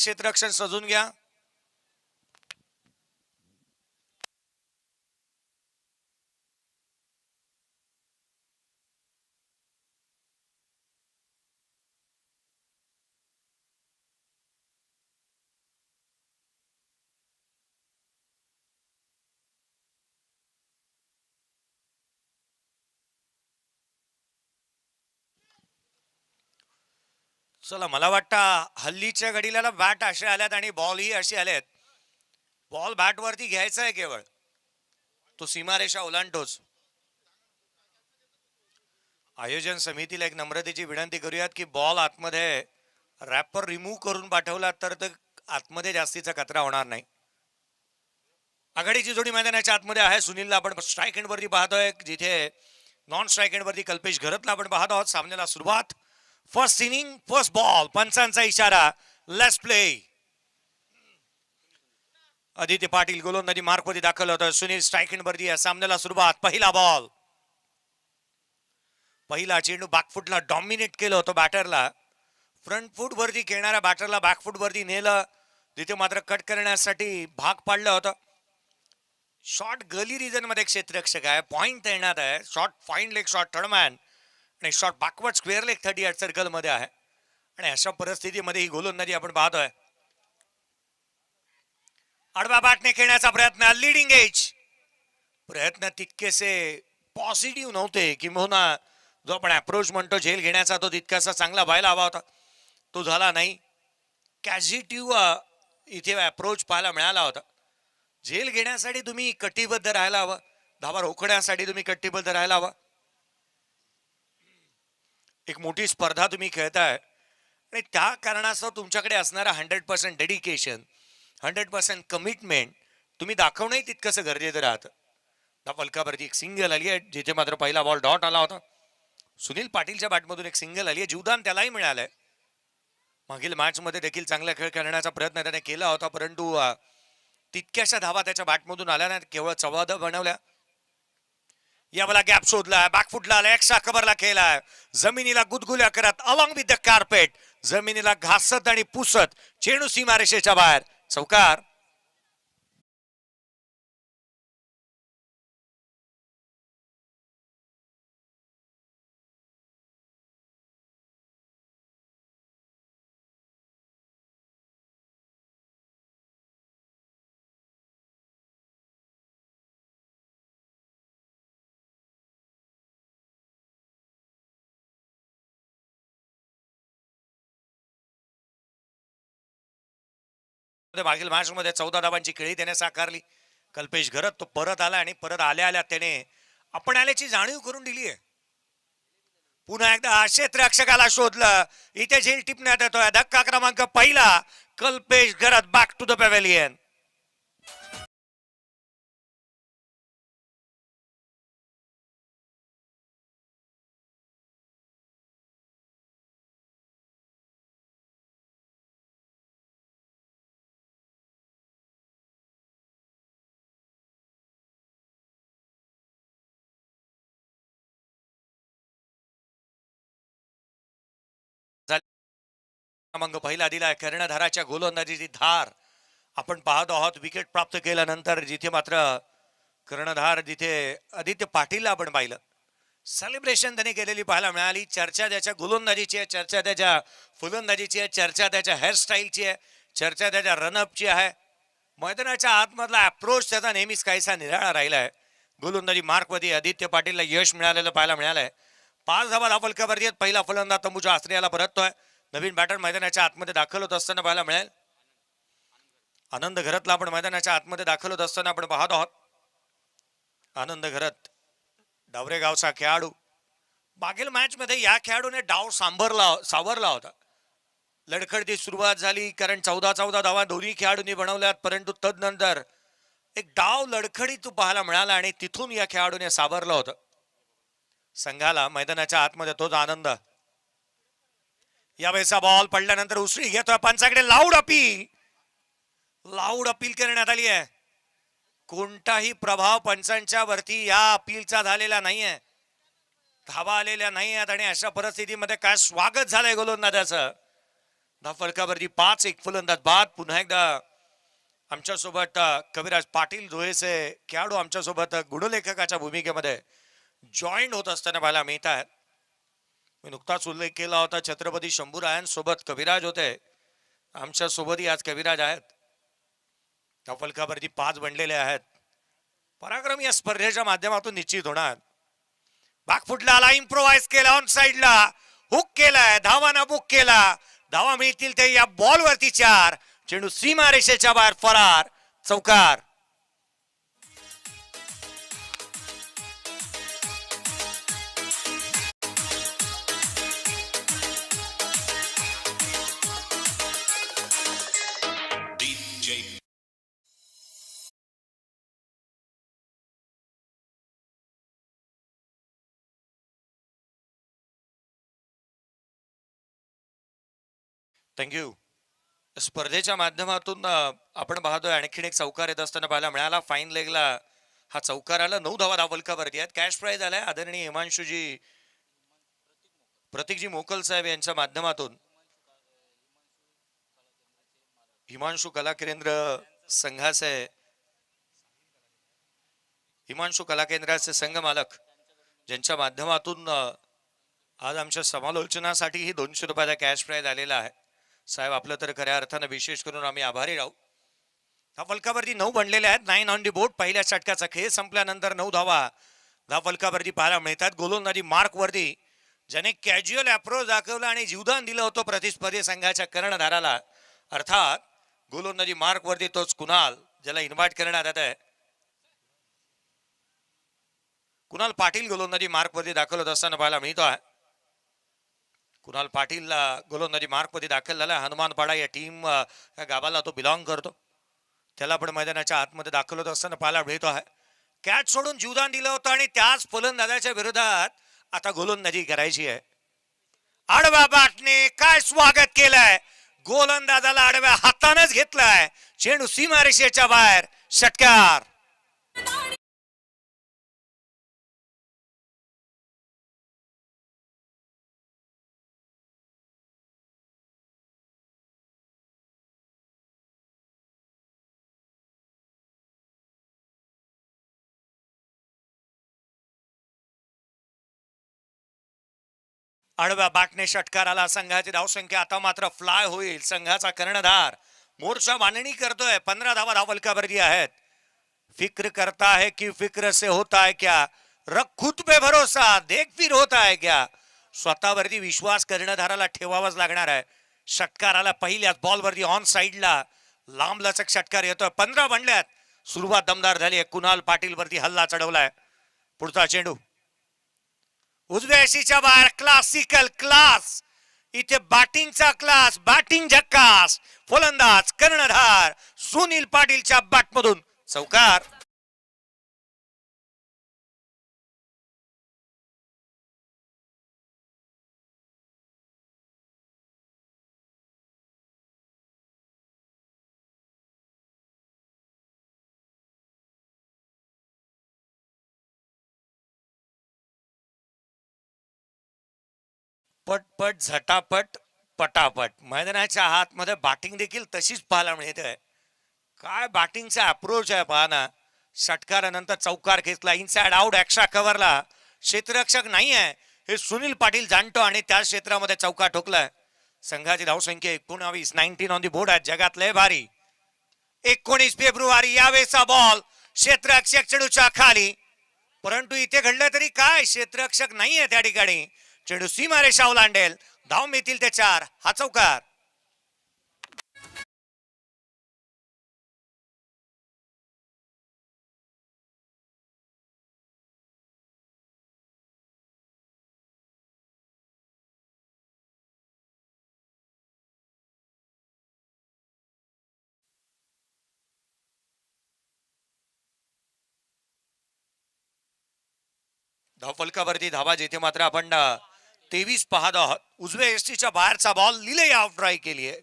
क्षेत्ररक्षण सजून घ्या. चला, मला वाटतं हल्लीच्या घडीला बॅट असे आल्यात आणि बॉल ही अशी आलेत. बॉल बॅट वरती घ्यायचा आहे, केवळ तो सीमारेषा ओलांडतोच. आयोजन समितीला एक नम्रतेची विनंती करूयात की बॉल आतमध्ये रॅपर रिमूव्ह करून पाठवला तर आतमध्ये जास्तीचा कचरा होणार नाही. आघाडीची जोडी मैदानाच्या आतमध्ये आहे. सुनीलला आपण स्ट्राईक एंड वरती पाहतोय, जिथे नॉन स्ट्राईक एंड वरती कल्पेश घरतला आपण पाहत आहोत. सामन्याला सुरुवात, फर्स्ट इनिंग, फर्स्ट बॉल. पंचांचा इशारा, लेट्स प्ले. आदित्य पाटील गोलंदाजी मार्क मध्ये दाखल होतं. सुनील स्ट्राईक एंड वरती. सामन्याला सुरुवात, पहिला बॉल. पहिला चेंडू बॅकफुटला डॉमिनेट केलं होतं बॅटरला. फ्रंट फूट वरती खेळणाऱ्या बॅटरला बॅकफुट वरती नेलं, तिथे मात्र कट करण्यासाठी भाग पाडलं होतं. शॉट गली रिजन मध्ये क्षेत्ररक्षक आहे, पॉइंट तैनात आहे. Short fine leg short third man आणि short backward square leg 38 circle मध्ये आहे. आणि अशा परिस्थितीमध्ये ही गोलंदाजी आपण पाहतोय. आडवा बॅटने खेळण्याचा प्रयत्न, लीडिंग एज. प्रयत्न तितकेसे पॉझिटिव्ह नव्हते, किंवा जो आपण अप्रोच म्हणतो झेल घेण्याचा, तो तितकासा चांगला व्हायला हवा होता, तो झाला नाही. कॅझिटिव्ह इथे अप्रोच पाहायला मिळाला होता. झेल घेण्यासाठी तुम्ही कटिबद्ध राहायला हवं, धावा रोखण्यासाठी तुम्ही कटिबद्ध राहायला हवं. एक मोठी स्पर्धा तुम्ही खेळताय आणि त्या कारणास्तव तुमच्याकडे असणारा 100% डेडिकेशन, 100% कमिटमेंट तुम्ही दाखवणंही तितकंसं गरजेचं राहतं. त्या फलकावरती एक सिंगल आली आहे, जिथे मात्र पहिला बॉल डॉट आला होता. सुनील पाटीलच्या बॅटमधून एक सिंगल आली आहे, जीवदान त्यालाही मिळालंय. मागील मॅच मध्ये देखील चांगला खेळ करण्याचा प्रयत्न त्याने केला होता, परंतु तितक्याशा धावा त्याच्या बॅटमधून आल्या नाहीत, केवळ 14 बनवल्या. याला गॅप शोधला, बॅकफुटला आला, एक्स्ट्रा कव्हरला खेळलाय, जमिनीला गुदगुल्या करत अलॉंग विथ द कार्पेट, जमिनीला घासत आणि पुसत चेंडू सीमारेषेच्या बाहेर. चौकार. मागील मॅच मध्ये 14 धावांची खेळी त्याने साकारली. कल्पेश घरत तो परत आला आणि परत आल्या आल्या त्याने आपण आल्याची जाणीव करून दिली आहे. पुन्हा एकदा क्षेत्ररक्षकाला शोधलं, इथे झेल टिपण्यात येतोय. धक्का क्रमांक पहिला, कल्पेश घरत बॅक टू द पॅव्हेलियन. क्रमांक पहिला दिलाय. कर्णधाराच्या गोलंदाजीची धार आपण पाहतो आहोत. विकेट प्राप्त केल्यानंतर जिथे मात्र कर्णधार, जिथे आदित्य पाटीलला आपण पाहिलं, सेलिब्रेशन त्याने केलेली पाहायला मिळाली. चर्चा त्याच्या गोलंदाजीची आहे, चर्चा त्याच्या फलंदाजीची आहे, चर्चा त्याच्या हेअरस्टाईलची आहे, चर्चा त्याच्या रनअपची आहे. मैदानाच्या आतमधला अप्रोच त्याचा नेहमीच काहीसा निराळा राहिलाय. गोलंदाजी मार्कमध्ये आदित्य पाटीलला यश मिळालेलं पाहायला मिळालंय. 5 धावा फलकावरती आहेत. पहिला फलंदाज तंबूच्या आश्रयाला परततोय. नवीन बॅटर मैदानाच्या आतमध्ये दाखल होत असताना पाहायला मिळेल. आनंद घरतला आपण मैदानाच्या आतमध्ये दाखल होत असताना आपण पाहत आहोत. आनंद घरत डावरे गावचा खेळाडू. मागील मॅच मध्ये या खेळाडूने डाव सावरला होता. लडखडती सुरुवात झाली, कारण 14 धावा दोन्ही खेळाडूंनी बनवल्यात, परंतु तदनंतर एक डाव लडखडीत पाहायला मिळाला आणि तिथून या खेळाडूने सावरलं होतं संघाला. मैदानाच्या आतमध्ये तोच आनंद. यावेळेचा बॉल पडल्यानंतर उसळी घेतोय. पंचाकडे लाऊड अपील करण्यात आली आहे. कोणताही प्रभाव पंचांच्या वरती या अपीलचा झालेला नाहीये, धावा आलेल्या नाही आहेत. आणि अशा परिस्थितीमध्ये काय स्वागत झालंय गोलंदाजाचं. धावफलकावरती 5 एक फलंदाज बाद. पुन्हा एकदा आमच्या सोबत कविराज पाटील धुळेचे खेळाडू आमच्या सोबत गुणलेखकाच्या भूमिकेमध्ये जॉईंट होत असताना पाहायला मिळत आहेत. मी नुकताच उल्लेख केला होता छत्रपती शंभूरायांसोबत कविराज होते, आमच्या सोबतही आज कविराज आहेत. धावफलकावरती 5 बनलेले आहेत. पराक्रम या स्पर्धेच्या माध्यमातून निश्चित होणार. बॅकफुटला आला, इम्प्रोवाइज केला, ऑन साइडला हुक केलाय, धावाना बुक केला. धावा मिळतील ते या बॉल वरती 4. चेंडू सीमारेषेच्या बाहेर फरार, चौकार. थँक्यू. स्पर्धेच्या माध्यमातून आपण पाहतोय आणखीन एक चौकार येत असताना पाहायला मिळाला. फाईन लेगला हा चौकार आला. 9 धावा धावफलकावरती आहेत. कॅश प्राइज आलाय आदरणीय हिमांशूजी प्रतीकजी मोकल साहेब यांच्या माध्यमातून. हिमांशू कला केंद्र संघाचे हिमांशू कला केंद्राचे संघ मालक ज्यांच्या माध्यमातून आज आमच्या समालोचनासाठी ही 200 रुपयाचा कॅश प्राइज आलेला आहे. साहेब आपलं तर खऱ्या अर्थानं विशेष करून आम्ही आभारी राहू. धावफलकावरती 9 बनलेले आहेत. 9 ऑन दी बोर्ड. पहिल्या षटकाचा खेळ संपल्यानंतर 9 धावा धावफलकावरती पाहायला मिळतात. गोलंदाजी मार्क वरती ज्याने कॅज्युअल अप्रोच दाखवला आणि जीवदान दिलं होतं प्रतिस्पर्धी संघाच्या कर्णधाराला, अर्थात गोलंदाजी मार्क वरती तोच कुणाल, ज्याला इन्व्हाइट करण्यात येत आहे. कुणाल पाटील गोलंदाजी मार्क वरती दाखल होत असताना पाहायला मिळतो आहे. कुणाल पाटील गोलंदाजी मार्क मध्ये दाखल झाला. हनुमानपाडा या टीम या गावाला तो बिलॉंग करतो. त्याला पण मैदानाच्या आतमध्ये दाखल होत असताना पाहायला मिळतो आहे. कॅच सोडून जीवदान दिलं होतं आणि त्याच फलंदाजाच्या विरोधात आता गोलंदाजी करायची आहे. आडव्या बॅटने काय स्वागत केलंय. गोलंदाजाला आडव्या हातानेच घेतलाय. चेंडू सीमारेषेच्या बाहेर, षटकार. आडव्या बॅटने षटकाराला. संघाची धावसंख्या आता मात्र फ्लाय होईल. संघाचा कर्णधार मोर्चा बांधणी करतोय. 15 धावा धावफलकावरती आहेत. फिक्र करता है कि फिक्र से होता है क्या, रख खुद पे भरोसा, देख फिर होता है क्या. स्वतःवरती विश्वास कर्णधाराला ठेवावाच लागणार आहे. षटकाराला पहिल्याच बॉलवरती ऑन साइडला लांब लचक षटकार येतोय. 15 बनल्यात. सुरुवात दमदार झाली आहे. कुणाल पाटील वरती हल्ला चढवलाय. पुढचा चेंडू उजव्या यशीच्या बाहेर. Classical class. इथे बॅटिंगचा क्लास, बॅटिंग झक्कास. फलंदाज कर्णधार सुनील पाटीलच्या बॅटमधून चौकार. पटपट झटापट पटापट. मैदानाच्या आतमध्ये बॅटिंग देखील तशीच पाहायला मिळते. काय बॅटिंगचा अप्रोच आहे पहा ना. षटकारानंतर चौकार घेतला. इनसाइड आउट एक्स्ट्रा कव्हरला. क्षेत्ररक्षक नाही आहे हे सुनील पाटील जाणतो आणि त्या क्षेत्रामध्ये चौकार ठोकलाय. संघाची धावसंख्या 19. 19 ऑन दी बोर्ड आहे. जगातले भारी. 19 फेब्रुवारी यावेळेचा बॉल क्षेत्ररक्षक चेंडूच्या खाली, परंतु इथे घडलं तरी काय, क्षेत्ररक्षक नाहीये त्या ठिकाणी. चेंडू सीमारेषा ओलांडेल. धाव मिळतील ते 4. हा चौकार. धावफलकावरती धावा जिथे मात्र आपण 23 पाहत आहोत. उजव्या एसटीच्या बाहेरचा बॉल लिले ऑफ ड्राईव्ह केली आहे.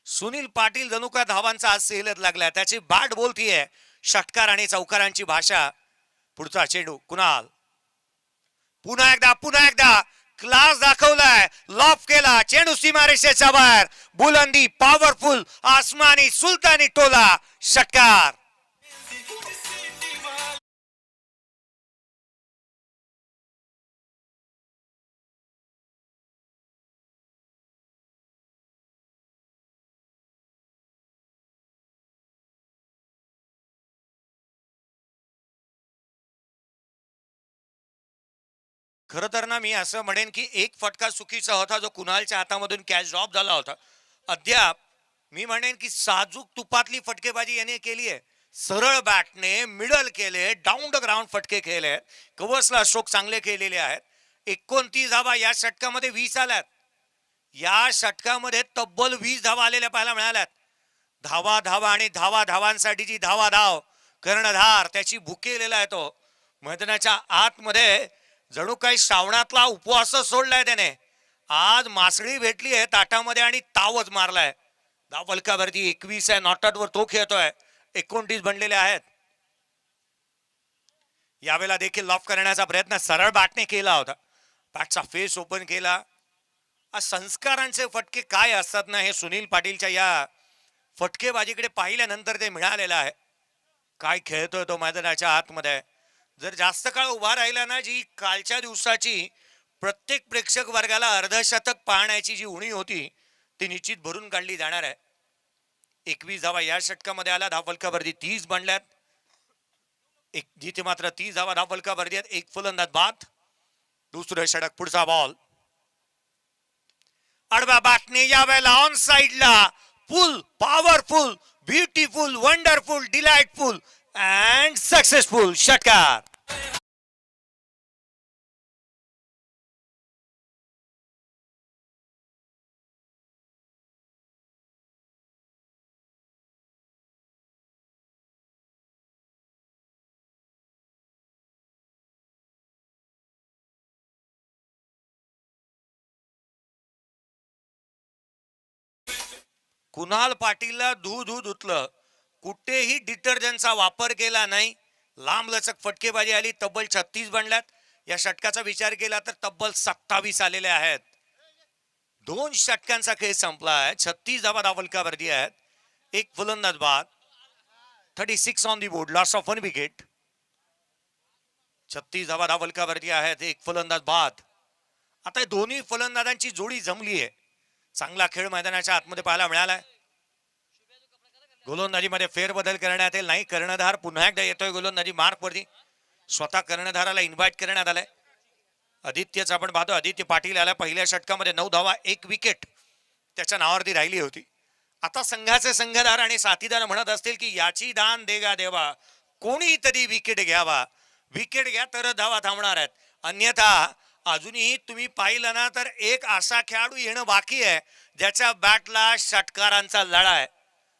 सुनील पाटील जणू का धावांचा आज सेलच लागला. त्याची बॅट बोलतीये षटकार आणि चौकारांची भाषा. पुढचा चेंडू कुणाल. पुन्हा एकदा क्लास दाखवलाय. लॉफ केला, चेंडू सीमारेषेच्या बाहेर. बुलंदी पॉवरफुल, आसमानी सुलतानी टोला, षटकार. खरं तर ना मी असं म्हणेन की एक फटका चुकीचा होता जो कुणालच्या हातामधून कॅच ड्रॉप झाला होता. अद्याप मी म्हणेन की साजूक तुपातली फटकेबाजी याने केली आहे. सरळ बॅटने मिडल केले, डाऊन द ग्राउंड फटके केले, कव्हर्सला स्ट्रोक चांगले केलेले आहेत. 29 धावा या षटकामध्ये 20 आल्यात. या षटकामध्ये तब्बल 20 धावा आलेल्या पाहायला मिळाल्यात. धावा धावा आणि धावा धावांसाठीची धावा धाव. कर्णधार त्याची भुकेलेला आहे तो. मैदानाच्या आतमध्ये जणू काही श्रावणातला उपवासच सोडलाय त्याने. आज मासळी भेटली आहे ताटामध्ये आणि तावच मारलाय. धाव फलकावरती 21 आहे. नॉट आउट वर तो खेळतोय. 29 बनलेले आहेत. यावेळेला देखील लॉफ करण्याचा प्रयत्न सरळ बॅटने केला होता. बॅटचा फेस ओपन केला. संस्कारांचे फटके काय असतात ना हे सुनील पाटीलच्या या फटकेबाजीकडे पाहिल्यानंतर ते मिळालेलं आहे. काय खेळतोय तो मैदानाच्या आतमध्ये. जर जास्त काळ उभा राहिला ना, जी कालच्या दिवसाची प्रत्येक प्रेक्षक वर्गाला अर्धशतक पाहण्याची जी उणी होती ती निश्चित भरून काढली जाणार आहे. 21 धावा या षटकामध्ये आला. धावफलकावरती 30 बनल्यात. जिथे मात्र 30 धावा धावफलकावरती आहेत. एक फलंदाज बाद. दुसरं षटक, पुढचा बॉल. आडव्या बॅटने यावेळेला ऑन साइडला फुल powerful, beautiful, wonderful, delightful and successful षटकार. कुणाल पाटीलला धू धू धुतलं. कुठेही डिटर्जंटचा वापर केला नाही. लांब लचक फटकेबाजी आली. तब्बल 36 बनल्यात. या षटकाचा विचार केला तर तब्बल 27 आलेले आहेत. 2 षटकांचा खेळ संपला आहे. 36 धावा धावफलकावरती आहेत. एक फलंदाज बाद. 36 on the board. Loss of 1 wicket. 36 धावा धावफलकावरती आहेत. एक फलंदाज बाद. आता दोन्ही फलंदाजांची जोडी जमली आहे. चांगला खेळ मैदानाच्या आतमध्ये पाहायला मिळालाय. गोलंदाजीमध्ये फेरबदल करण्यात येईल. नाही, कर्णधार पुन्हा एकदा येतोय गोलंदाजी मार्क वरती. स्वतः कर्णधाराला इन्व्हाइट करण्यात आलाय. आदित्यच आपण पाहतो. आदित्य पाटील आला. पहिल्या षटकामध्ये 9 धावा 1 विकेट त्याच्या नावावरती राहिली होती. आता संघाचे संघधार आणि साथीदार म्हणत असतील की याची दान देगा देवा, कोणीतरी विकेट घ्यावा. विकेट घ्या तर धावा थांबणार आहेत. अन्यथा अजूनही तुम्ही पाहिलं ना तर एक असा खेळाडू येणं बाकी आहे ज्याच्या बॅटला षटकारांचा लढा आहे.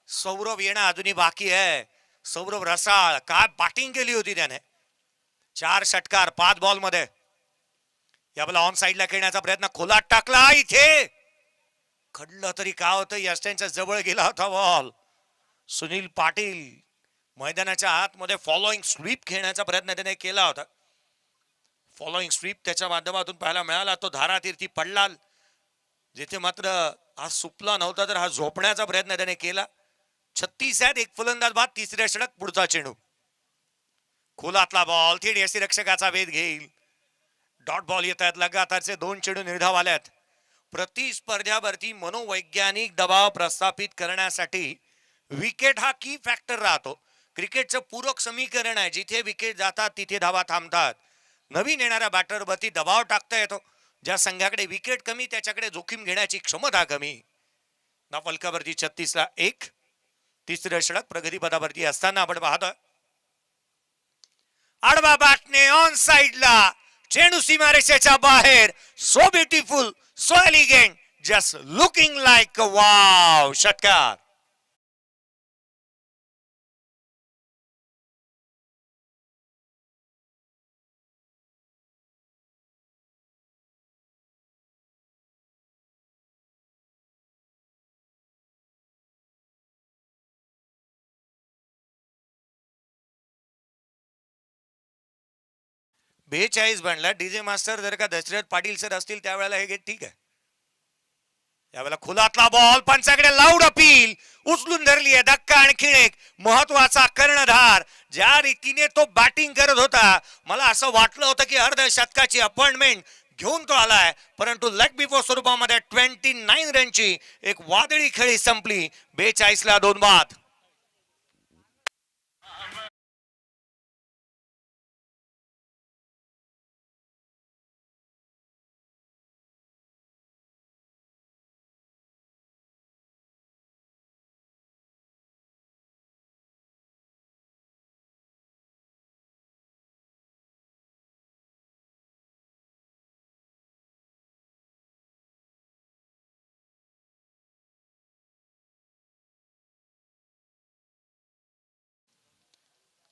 सौरभ येणं अजूनही बाकी आहे. सौरभ रसाळ काय बॅटिंग केली होती त्याने. 4 षटकार 5 बॉल मध्ये. याला ऑन साइडला खेळण्याचा प्रयत्न, खोलात टाकला. इथे खडलं तरी काय होतं, यस्टनच्या जवळ गेला होता बॉल. सुनील पाटील मैदानाच्या आतमध्ये फॉलोइंग स्वीप खेळण्याचा प्रयत्न त्याने केला होता. फॉलोइंग स्वीप त्याच्या माध्यमातून पाहायला मिळाला. तो धारातीर्थी पडला. जिथे मात्र हा सुपला नव्हता तर हा झोपण्याचा प्रयत्न त्याने केला. 36 आहेत. एक फलंदाज बाद. तिसऱ्या षटक, पुढचा चेंडू. खोलातला बॉल थेट यष्टीरक्षकाचा वेध घेईल. डॉट बॉल येत आहेत. लगातारचे 2 चेंडू निर्धाव आल्यात. प्रतिस्पर्ध्यावरती मनोवैज्ञानिक दबाव प्रस्थापित करण्यासाठी विकेट हा की फॅक्टर राहतो. क्रिकेटचं पूरक समीकरण आहे. जिथे विकेट जातात तिथे धावा थांबतात. नवीन येणाऱ्या बॅटरवरती दबाव टाकता येतो. ज्या संघाकडे विकेट कमी त्याच्याकडे जोखीम घेण्याची क्षमता कमी. फलकावरती 36 ला 1. तिसरं षटक प्रगतीपदावरती असताना आपण पाहतोय. आडवा बॅटने ऑन साइडला चेंडू सीमारेषेच्या बाहेर. So beautiful, so elegant, just looking like wow षटकार. 42 बनला. डीजे मास्टर जर का दशरथ पाटील सर असतील त्यावेळेला हे गेट ठीक आहे. यावेळेला खुलातला बॉल पंचाकडे लाऊड अपील उचलून धरली आहे. धक्का आणखीन एक महत्वाचा कर्णधार ज्या रीतीने तो बॅटिंग करत होता मला असं वाटलं होतं की अर्धशतकाची अपॉइंटमेंट घेऊन तो आलाय, परंतु लेग बिफोर स्वरूपामध्ये 29 रनची एक वादळी खेळी संपली. 42 ला 2 बाद.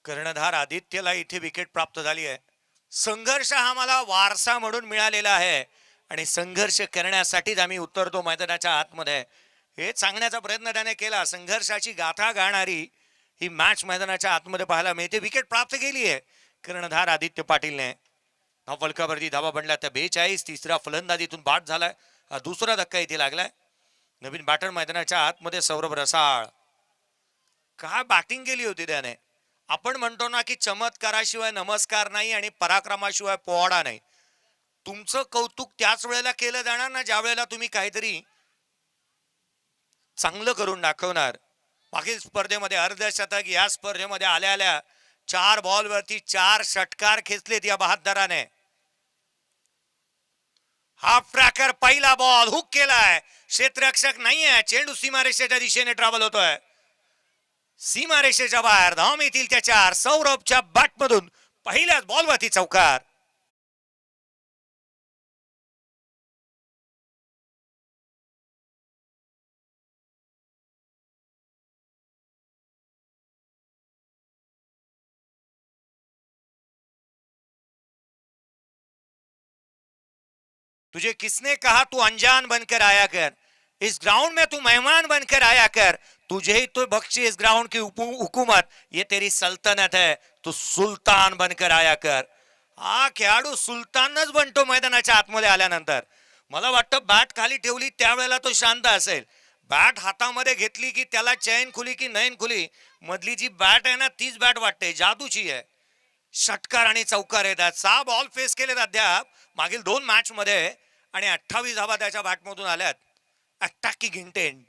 कर्णधार आदित्यला इथे विकेट प्राप्त झाली आहे. संघर्ष हा मला वारसा म्हणून मिळालेला आहे आणि संघर्ष करण्यासाठीच आम्ही उतरतो मैदानाच्या आतमध्ये, हे सांगण्याचा प्रयत्न त्याने केला. संघर्षाची गाथा गाणारी ही मॅच मैदानाच्या आतमध्ये पाहायला मिळते. विकेट प्राप्त केली आहे कर्णधार आदित्य पाटीलने. फलकावरती धावा बनल्या त्या 42. तिसरा फलंदाजीतून बाद झालाय. हा दुसरा धक्का इथे लागलाय. नवीन बॅटर मैदानाच्या आतमध्ये सौरभ रसाळ. काय बॅटिंग केली होती त्याने. आपण म्हणतो ना की चमत्काराशिवाय नमस्कार नाही आणि पराक्रमाशिवाय पोवाडा नाही. तुमचं कौतुक त्याच वेळेला केलं जाणार ना ज्या वेळेला तुम्ही काहीतरी चांगलं करून दाखवणार. मागील स्पर्धेमध्ये अर्धशतक, या स्पर्धेमध्ये आल्या आल्या 4 बॉलवरती 4 षटकार खेचलेत या बहादराने. हाफ ट्रॅकर पहिला बॉल हुक केलाय. क्षेत्ररक्षक नाहीये. चेंडू सीमारेषेच्या दिशेने ट्रॅव्हल होतोय. सीमारेषेच्या बाहेर धाव मिळतील त्या 4. सौरभच्या बॅटमधून पहिल्याच बॉलवरती चौकार. तुझे किसने कहा तू अनजान बनकर आया कर, इस ग्राउंड में तू मेहमान बनकर आया कर, तुझे ही तो बख्शी इस ग्राउंड की हुकूमत, ये तेरी सल्तनत है, तू सुलतान बनकर आया कर. हा खेळाडू सुलतानच बनतो मैदानाच्या आतमध्ये आल्यानंतर. मला वाटतं बॅट खाली ठेवली त्यावेळेला तो शांत असेल. बॅट हातामध्ये घेतली की त्याला चैन खुली की नैन खुली, मधली जी बॅट आहे ना तीच बॅट वाटते जादूची आहे. षटकार आणि चौकार येतात. 6 बॉल फेस केलेत अद्याप मागील 2 मॅच मध्ये आणि 28 धावा त्याच्या बॅटमधून आल्यात. Attacking intent.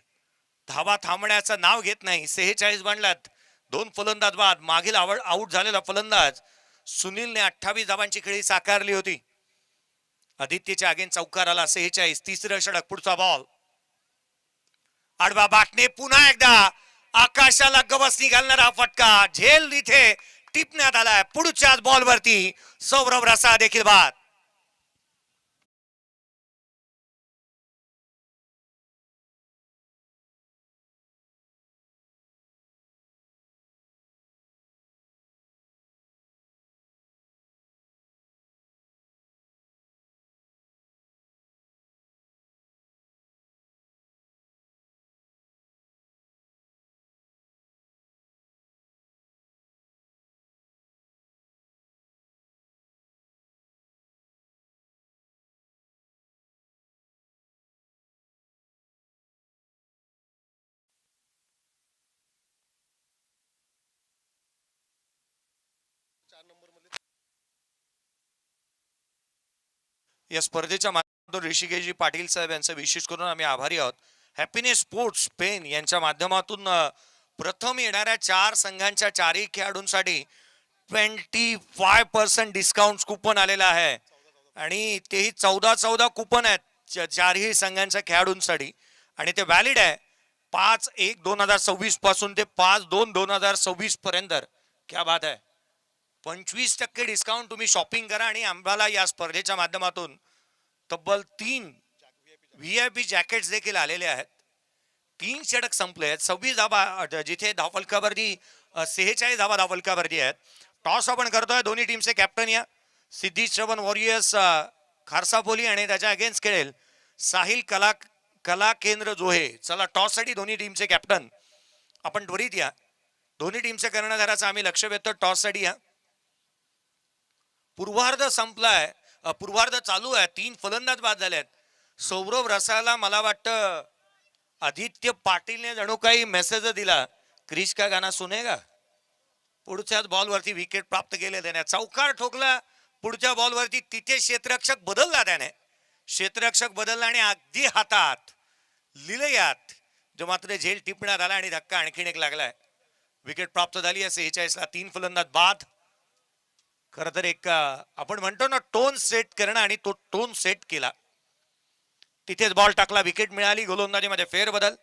धावा थांबण्याचं नाव घेत नाही. 46 बनलात. 2 फलंदाज बाद. मागील आउट झालेला फलंदाज सुनीलने 28 धावांची खेळी साकारली होती. आदित्यच्या अगेन चौकार आला. 46. तिसरं षटक. पुढचा बॉल आडवा बॅटने पुन्हा एकदा आकाशाला गवसणी घालणारा फटका झेल इथे टिपण्यात आलाय. पुढच्याच बॉलवरती सौरभ रसाळ देखील बाद. या स्पर्धेच्या माध्यमातून ऋषिकेशजी पाटील साहेब यांचा विशेष करून आम्ही आभारी आहोत. हॅपीनेस स्पोर्ट्स पेन यांच्या माध्यमातून प्रथम येणाऱ्या 4 संघांच्या 4ही खेळाडूंसाठी 25% डिस्काउंट कुपन आलेला आहे आणि तेही 14 कुपन आहेत 4ही संघांच्या खेळाडूंसाठी आणि ते व्हॅलिड आहे 5/1/2026 पासून ते 5/2/2026 पर्यंत. क्या बात आहे. 25% डिस्काउंट. तुम्ही शॉपिंग करा आणि आम्हाला या स्पर्धेच्या माध्यमातून तब्बल 3 VIP जॅकेट्स देखील आलेले आहेत. 3 षटक संपले आहेत. 26 धावा जिथे धावफलकावरती 46 धावा धावफलकावरती आहेत. टॉस आपण करतोय. दोन्ही टीमचे कॅप्टन या सिद्धी श्रवण वॉरियर्स खारसापोली आणि त्याच्या अगेन्स्ट खेळेल साहिल कला केंद्र जोहे. चला टॉस साठी दोन्ही टीमचे कॅप्टन आपण त्वरित या. दोन्ही टीमच्या कर्णधाराचं आम्ही लक्ष वेधतो. टॉस साठी या. पूर्वार्ध संपलाय, पूर्वार्ध चालू आहे, 3 फलंदाज बाद झालेत. सौरभ रसाला मला वाटतं आदित्य पाटीलने जणू काही मेसेज दिला, क्रिश का गाना सुनेगा. पुढच्याच बॉलवरती विकेट प्राप्त केले त्याने, चौकार ठोकला पुढच्या बॉलवरती. तिथे क्षेत्ररक्षक बदलला त्याने, क्षेत्ररक्षक बदलला आणि अगदी हातात लिलयात जो मात्र झेल टिपण्यात आला आणि धक्का आणखीन एक लागलाय. विकेट प्राप्त झाली आहे 46 ला, 3 फलंदाज बाद. खर तर एक आपण म्हणतो ना टोन सेट करणं, आणि तो टोन सेट केला. तिथेच बॉल टाकला, विकेट मिळाली. गोलंदाजीमध्ये फेरबदल.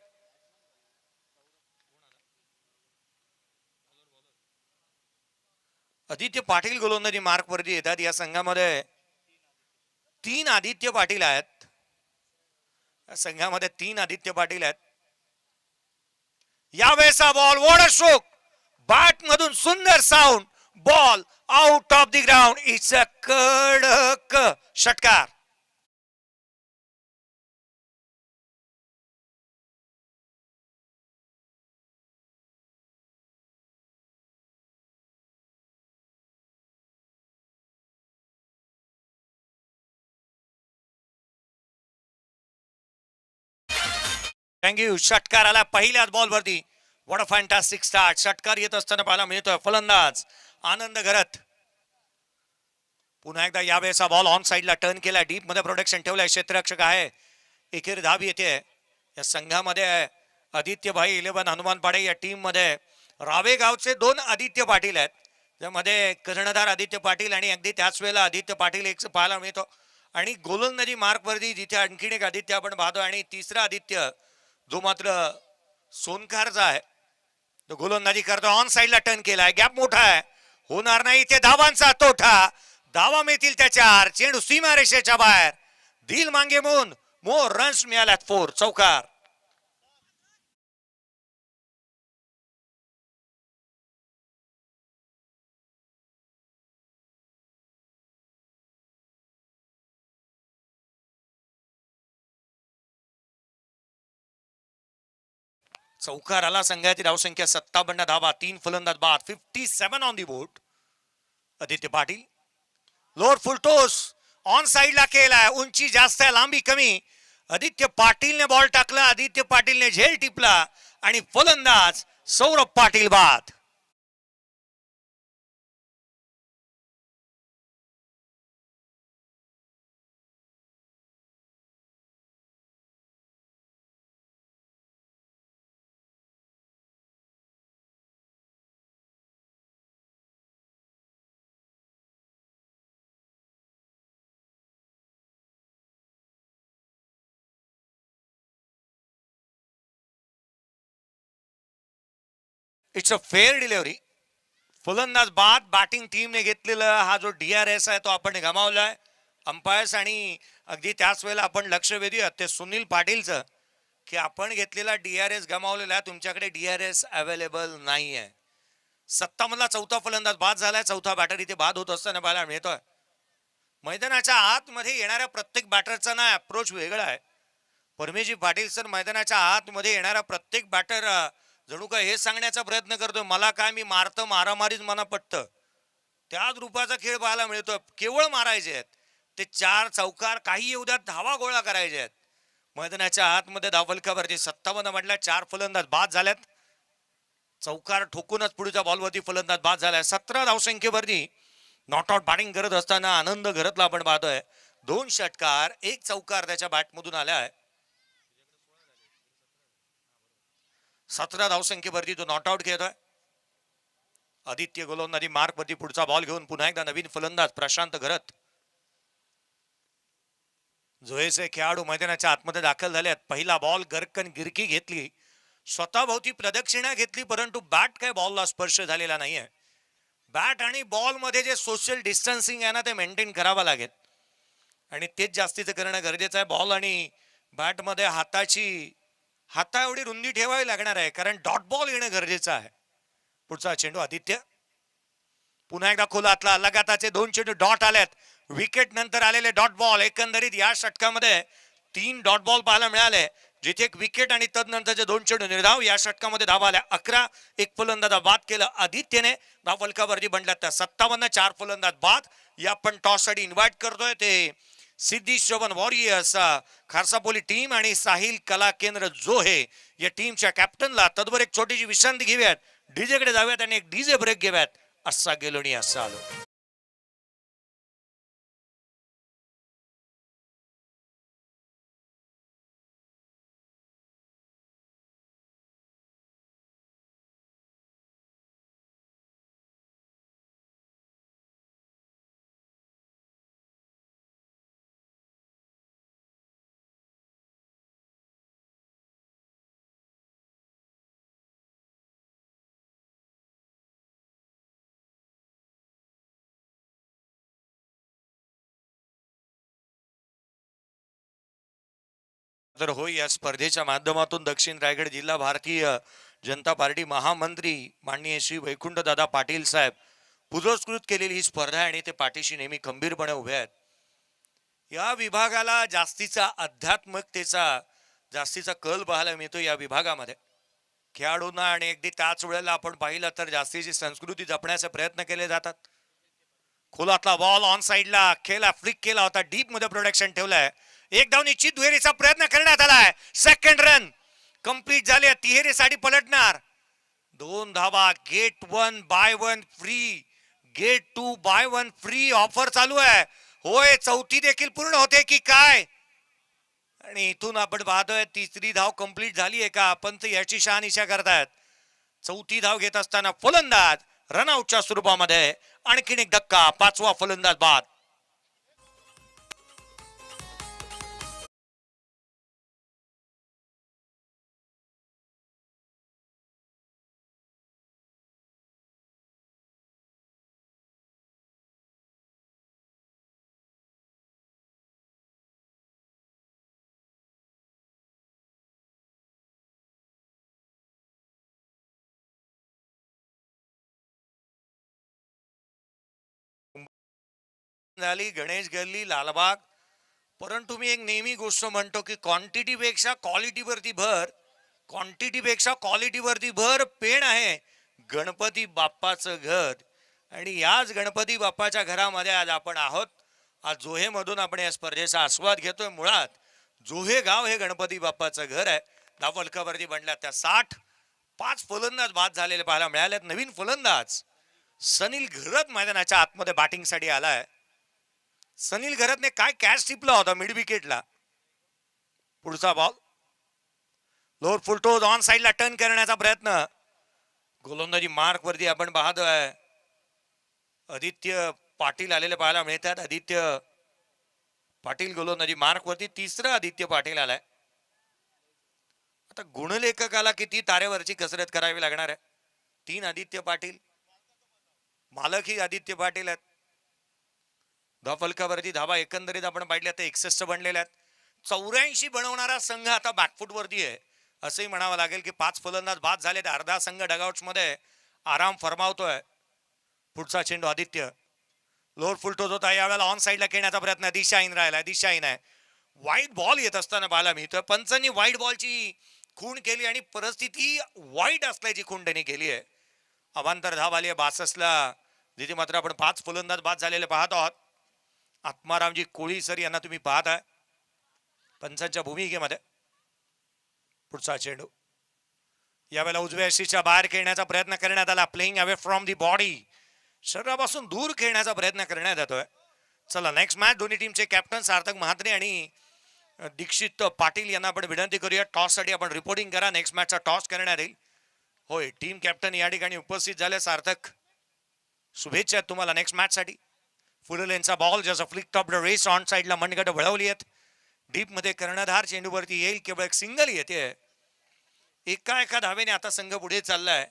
आदित्य पाटील गोलंदाजी मार्क वरती येतात. या संघामध्ये 3 आदित्य पाटील आहेत. या संघामध्ये 3 आदित्य पाटील आहेत. यावेळेचा बॉल वॉटर स्ट्रोक, बॅट मधून सुंदर sound, ball out of the ground. It's a कडक षटकार. थँक्यू. षटकार आला पहिल्याच बॉल वरती. What a fantastic start. षटकार येत असताना पाहायला मिळतोय. फलंदाज आनंद घरत. पुन्हा एकदा यावेळेचा बॉल ऑन साइडला टर्न केला, डीप मध्ये प्रोटेक्शन ठेवलंय. क्षेत्ररक्षक आहे. एकेर धाव येते. या संघामध्ये आदित्य भाई 11 हनुमान पाडे. या टीम मध्ये रावे गावचे 2 आदित्य पाटील आहेत, त्यामध्ये कर्णधार आदित्य पाटील आणि अगदी त्याच वेळेला आदित्य पाटील एक पाहायला मिळतो. आणि गोलंदाजी मार्क वरती जिथे आणखीन एक आदित्य आपण पाहतो, आणि तिसरा आदित्य जो मात्र सोनकारचा आहे, तो गोलंदाजी करतो. ऑन साइडला टर्न केलाय, गॅप मोठा आहे, होणार नाही इथे धावांचा तोठा. धावा मिळतील त्याच्यावर. चेंडू सीमारेषेच्या बाहेर. दिल मांगे मून मोर रन्स मिळाल्यात. 4 चौकार. चौकार आला. संघाची धावसंख्या 57 धावा, 3 फलंदाज बाद. 57 on the board. Aditya Patil lower full toss on साइडला केलाय. उंची जास्त आहे, लांबी कमी. आदित्य पाटीलने बॉल टाकला, आदित्य पाटीलने झेल टिपला आणि फलंदाज सौरभ पाटील बाद. It's a fair delivery. फलंदाज बाद. बॅटिंग टीमने घेतलेला हा जो DRS आहे तो आपण गमावलाय. अंपायर्स आणि अगदी त्याच वेळेला आपण लक्ष वेधूया ते सुनील पाटीलचं, की आपण घेतलेला DRS गमावलेला आहे, तुमच्याकडे DRS अवेलेबल नाही आहे. 57 मधला चौथा फलंदाज बाद झालाय. चौथा बॅटर इथे बाद होत असताना पाहायला मिळतोय. मैदानाच्या आतमध्ये येणाऱ्या प्रत्येक बॅटरचा ना अप्रोच वेगळा आहे. परमेजी पाटील सर मैदानाच्या आतमध्ये येणारा प्रत्येक बॅटर जणू काय हे सांगण्याचा प्रयत्न करतोय, मला काय मी मारतो, मारामारीच मना पटतं. त्याच रूपाचा खेळ पाहायला मिळतोय. केवळ मारायचे आहेत ते 4 चौकार, काही येऊ द्यात, धावा गोळा करायचे आहेत. मैदानाच्या आतमध्ये धावफलकावरती 57 मधल्या 4 फलंदाज बाद झाल्यात. चौकार ठोकूनच पुढच्या बॉलवरती फलंदाज बाद झालाय. 17 धावसंख्येवरती नॉट आउट बॅटिंग करत असताना आनंद घरतला आपण पाहतोय. 2 षटकार, 1 चौकार त्याच्या बॅटमधून आलाय. 17 धावसंख्येवरती तो नॉट आउट खेळतोय. आदित्य गोलंदाजी मार्क वरती पुढचा बॉल घेऊन पुन्हा एकदा नवीन फलंदाज प्रशांत घरत. जोहेचे खेळाडू मैदानाच्या आतमध्ये दाखल झालेत. पहिला बॉल गरकन गिरकी घेतली, स्वतःभोवती प्रदक्षिणा घेतली, परंतु बॅट काय बॉलला स्पर्श झालेला नाहीये. बॅट आणि बॉल मध्ये जे सोशल डिस्टन्सिंग आहे ना ते मेंटेन करावं लागेल, आणि तेच जास्तीचं करणं गरजेचं आहे. बॉल आणि बॅट मध्ये हाता एवढी रुंदी ठेवावी लागणार आहे, कारण डॉट बॉल येणं गरजेचं आहे. पुढचा चेंडू आदित्य पुन्हा एकदा खोलातला. लगाताचे 2 चेंडू डॉट आलेत. विकेट नंतर आलेले डॉट बॉल. एकंदरीत या षटकामध्ये 3 डॉट बॉल पाहायला मिळाले, जिथे एक विकेट आणि तदनंतरचे 2 चेंडू निर्धाव. या षटकामध्ये धावा आल्या 11. एक फलंदाज बाद केलं आदित्यने. धाव फलकावरती बनल्यात त्या 57. 4 फलंदाज बाद. या पण टॉस साठी इन्व्हाइट करतोय ते सिद्धी श्रवण वॉरियर्स खारसापोली टीम आणि साहिल कला केंद्र जोहे या टीमच्या कॅप्टनला. तदवर एक छोटीशी विश्रांती घेऊयात, डीजे कडे जाऊयात आणि एक डीजे ब्रेक घेऊयात. असा गेलो आणि असा आलो. तर होय, या स्पर्धेच्या माध्यमातून दक्षिण रायगड जिल्हा भारतीय जनता पार्टी महामंत्री माननीय श्री वैकुंठ दादा पाटील साहेब पुरस्कृत केलेली ही स्पर्धा आहे आणि ते पाठीशी नेहमी खंबीरपणे उभे आहेत. या विभागाला जास्तीचा अध्यात्मिकतेचा जास्तीचा कल पाहायला मिळतो या विभागामध्ये. खेळाडूंना आणि अगदी त्याच वेळेला आपण पाहिलं तर जास्तीची संस्कृती जपण्याचे प्रयत्न केले जातात. खोलातला बॉल ऑन साइडला खेळला, फ्लिक केला होता, डीप मध्ये प्रोडक्शन ठेवलाय. एक धाव निश्चित दुहेरीचा प्रयत्न करण्यात आलाय. सेकंड रन कंप्लीट झाले. तिहेरीसाठी पलटणार. 2 धावा. Get 1 buy 1 free, get 2 buy 1 free offer चालू आहे. होय, चौथी देखील पूर्ण होते की काय? आणि इथून आपण पाहतोय तिसरी धाव कंप्लीट झाली आहे का? आपण तर याची शहानिशा करतायत. चौथी धाव घेत असताना फलंदाज रनआउटच्या स्वरूपामध्ये आणखीन एक धक्का. 5वा फलंदाज बाद. झाली गणेश गल्ली लालबाग. परंतु मी एक नेहमी गोष्ट म्हणतो की क्वांटिटी पेक्षा क्वालिटी वरती भर, क्वांटिटी पेक्षा क्वालिटी वरती भर. पेण आहे गणपती बाप्पाचं घर आणि याच गणपती बाप्पाच्या घरामध्ये आज आपण आहोत. आज जोहे मधून आपण या स्पर्धेचा आस्वाद घेतोय. मुळात जोहे गाव हे गणपती बाप्पाचं घर आहे. धाव फलकावरती बनल्या त्या 60. 5 फलंदाज बाद झालेले पाहायला मिळालेत. नवीन फलंदाज सनील घरत मैदानाच्या आतमध्ये बॅटिंगसाठी आलाय. सनील घरतने काय कॅच टिपला होता मिड विकेटला. पुढचा बॉल लोअर फुलटोज ऑन साइडला टर्न करण्याचा प्रयत्न. गोलंदाजी मार्क वरती आपण पाहतोय आदित्य पाटील आलेले पाहायला मिळतात. आदित्य पाटील गोलंदाजी मार्क वरती. तिसरा आदित्य पाटील आलाय. आता गुणलेखकाला किती तारेवरची कसरत करावी लागणार आहे. 3 आदित्य पाटील, मालक ही आदित्य पाटील आहेत. धाव फलकावरती धावा एकंदरीत आपण पाहिल्या तर 61 बनलेल्या आहेत. 84 बनवणारा संघ आता बॅकफुट वरती आहे असंही म्हणावं लागेल की 5 फलंदाज बाद झाले. अर्धा संघ डगआउट्स मध्ये आराम फरमावतोय. पुढचा चेंडू आदित्य लोअर फुलटोज होता. यावेळेला ऑन साइडला खेळण्याचा प्रयत्न. दिशाहीन राहिला, दिशाहीन आहे. वाईट बॉल येत असताना पाहायला मिळतोय. पंचांनी वाईट बॉलची खूण केली आणि परिस्थिती वाईट असल्याची खूण त्यांनी केली आहे. अवांतर धाव आली आहे 62ला, जिथे मात्र आपण 5 फलंदाज बाद झालेले पाहत आहोत. आत्मारामजी कोळी सर यांना तुम्ही पाहत आहे पंचांच्या भूमिकेमध्ये. पुढचा चेंडू यावेळेला उजव्या यष्टीच्या बाहेर खेळण्याचा प्रयत्न करण्यात आला. Playing away from the body, शरीरापासून दूर खेळण्याचा प्रयत्न करण्यात येतोय. चला नेक्स्ट मॅच दोन्ही टीमचे कॅप्टन सार्थक महात्रे आणि दीक्षित पाटील यांना आपण विनंती करूया टॉस साठी आपण रिपोर्टिंग करा. नेक्स्ट मॅचचा टॉस करण्यात येईल. होय, टीम कॅप्टन या ठिकाणी उपस्थित झाले. सार्थक, शुभेच्छा तुम्हाला नेक्स्ट मॅच साठी. फुल लेनचा बॉल जसा flick top the race on साइडला मनगट वळवली आहेत. डीप मध्ये कर्णधार चेंडूवरती येईल. केवळ एक सिंगल येते. एका धावेने आता संघ पुढे चाललाय.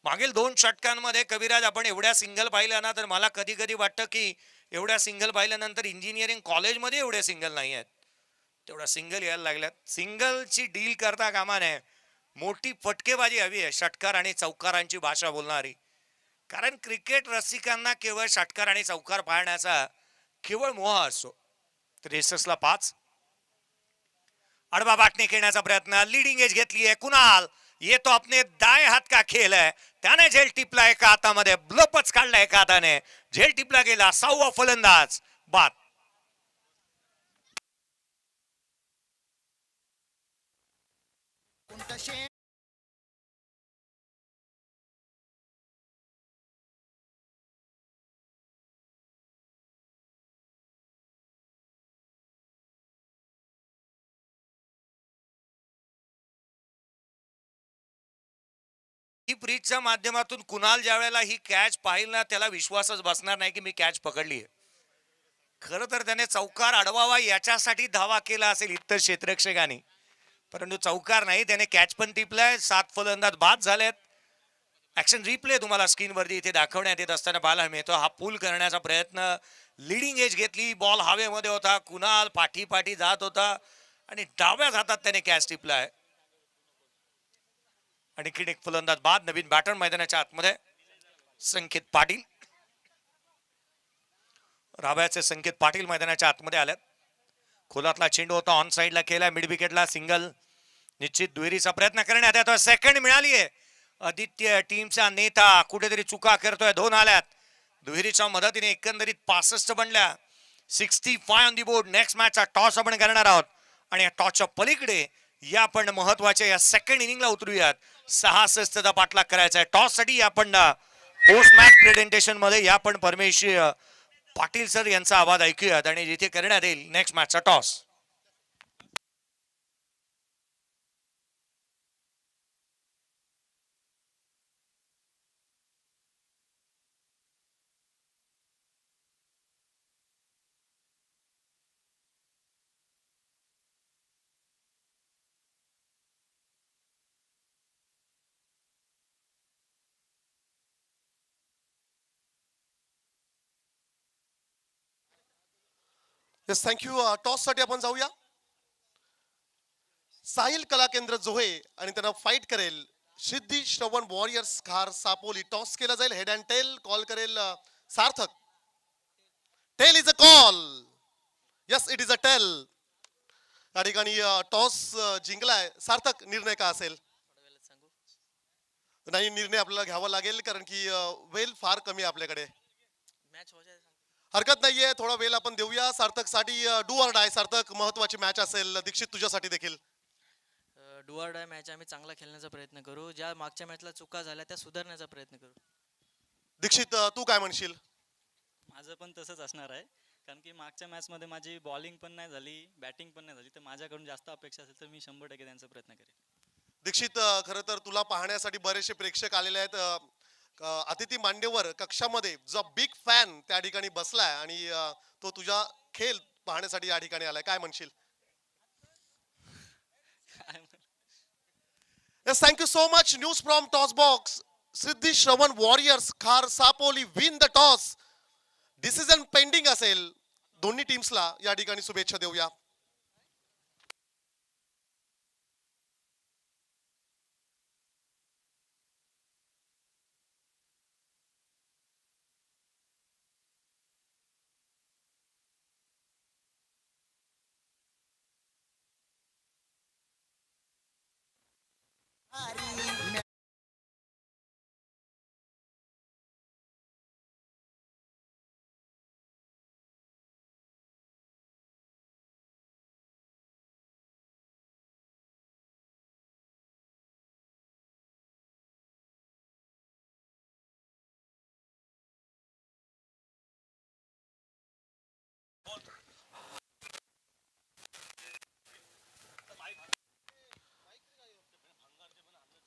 मागील 2 षटकांमध्ये कविराज आपण एवढ्या सिंगल पाहिल्या ना, तर मला कधी कधी वाटतं की एवढ्या सिंगल पाहिल्यानंतर इंजिनिअरिंग कॉलेजमध्ये एवढे सिंगल नाही आहेत. तेवढा सिंगल यायला लागल्यात. सिंगलची डील करता कामा नये. मोठी फटकेबाजी हवी आहे, षटकार आणि चौकारांची भाषा बोलणारी. कारण क्रिकेट रसिकांना केवळ षटकार आणि चौकार पाहण्याचा केवळ मोह असतो. तर 63ला 5. आडवा बाटणे खेळण्याचा प्रयत्न, लिडिंग एज घेतली आहे कुणाल, येतो अपने दाएं हात का खेळ आहे, त्याने झेल टिपला एका हातामध्ये, ब्लोपच काढला एका हाताने, झेल टिपला गेला. 6वा फलंदाज बाद. ब्रिजच्या माध्यमातून कुणाल ज्या वेळेला ही कॅच पाहिल ना, त्याला विश्वासच बसणार नाही की मी कॅच पकडली आहे. खरं तर त्याने चौकार अडवावा याच्यासाठी धावा केला असेल इतर क्षेत्ररक्षकांनी, परंतु चौकार नाही, त्याने कॅच पण टिपलाय. 7 फलंदाज बाद झालेत. ऍक्शन रिप्ले तुम्हाला स्क्रीनवरती इथे दाखवण्यात येत असताना पाहायला मिळतो. हा पूल करण्याचा प्रयत्न, लिडिंग एज घेतली, बॉल हवेमध्ये होता, कुणाल पाठी पाठी जात होता आणि डाव्या हातात त्याने कॅच टिपलाय. आणखीन एक फलंदाज बाद. नवीन बॅटर मैदानाच्या आतमध्ये संकेत पाटील, राब्याचे संकेत पाटील मैदानाच्या आतमध्ये आल्यात. खोलातला चेंडू होता, ऑन साइडला केला, मिड विकेटला सिंगल, निश्चित दुहेरीचा प्रयत्न करण्यात येतोय. सेकंड मिळालीये. आदित्य टीमचा नेता कुठेतरी चुका करतोय. 2 आल्यात. दुहेरीच्या मदतीने एकंदरीत 65 बनल्या. 65 ऑन दी बोर्ड. नेक्स्ट मॅचचा टॉस आपण करणार आहोत आणि या टॉसच्या पलीकडे या आपण महत्वाच्या या सेकंड इनिंगला उतरूयात. 66 चा पाठलाग करायचा आहे. टॉस साठी आपण पोस्ट मॅच प्रेझेंटेशन मध्ये या आपण परमेश्वर पाटील सर यांचा आवाज ऐकूयात आणि जिथे करण्यात येईल नेक्स्ट मॅचचा टॉस. Yes, thank you. टॉस साठी आपण जाऊया. साहिल कला केंद्र जोहे आणि त्यांना फाईट करेल सिद्धी श्रवण वॉरियर्स खार सापोली. टॉस केला जाईल. हेड अँड टेल कॉल करेल Sarthak. Tail is a call. Yes, it is a tail. या ठिकाणी टॉस जिंकलाय. सार्थक, निर्णय का असेल? नाही, निर्णय आपल्याला घ्यावा लागेल कारण की वेळ फार कमी आहे आपल्याकडे. हरकत नाहीये, थोडा वेळ आपण देऊया सार्थक साठी. डू ऑर डाय सार्थक, महत्वाची मॅच असेल. दीक्षित, तुझ्यासाठी देखील डू ऑर डाय मॅच आम्ही चांगला खेळण्याचा प्रयत्न करू. ज्या मागच्या मॅचला चुका झाल्या त्या सुधारण्याचा प्रयत्न करू. दीक्षित, तू काय म्हणशील? माझं पण तसंच असणार आहे, कारण की मागच्या मॅचमध्ये माझी बॉलिंग पण नाही झाली, बॅटिंग पण नाही झाली, तर माझ्याकडून जास्त अपेक्षा असेल तर मी 100% त्यांचा प्रयत्न करेन. दीक्षित, खरं तर तुला पाहण्यासाठी बरेचसे प्रेक्षक आलेले आहेत. अतिथी मांडीवर कक्षामध्ये जो बिग फॅन त्या ठिकाणी बसलाय आणि तो तुझा खेळ पाहण्यासाठी या ठिकाणी आलाय. काय म्हणशील? Yes, thank you so much. News from toss box. Siddhi Shravan warriors Khar Sapoli win the toss. Decision pending असेल. दोन्ही टीम्सला या ठिकाणी शुभेच्छा देऊया.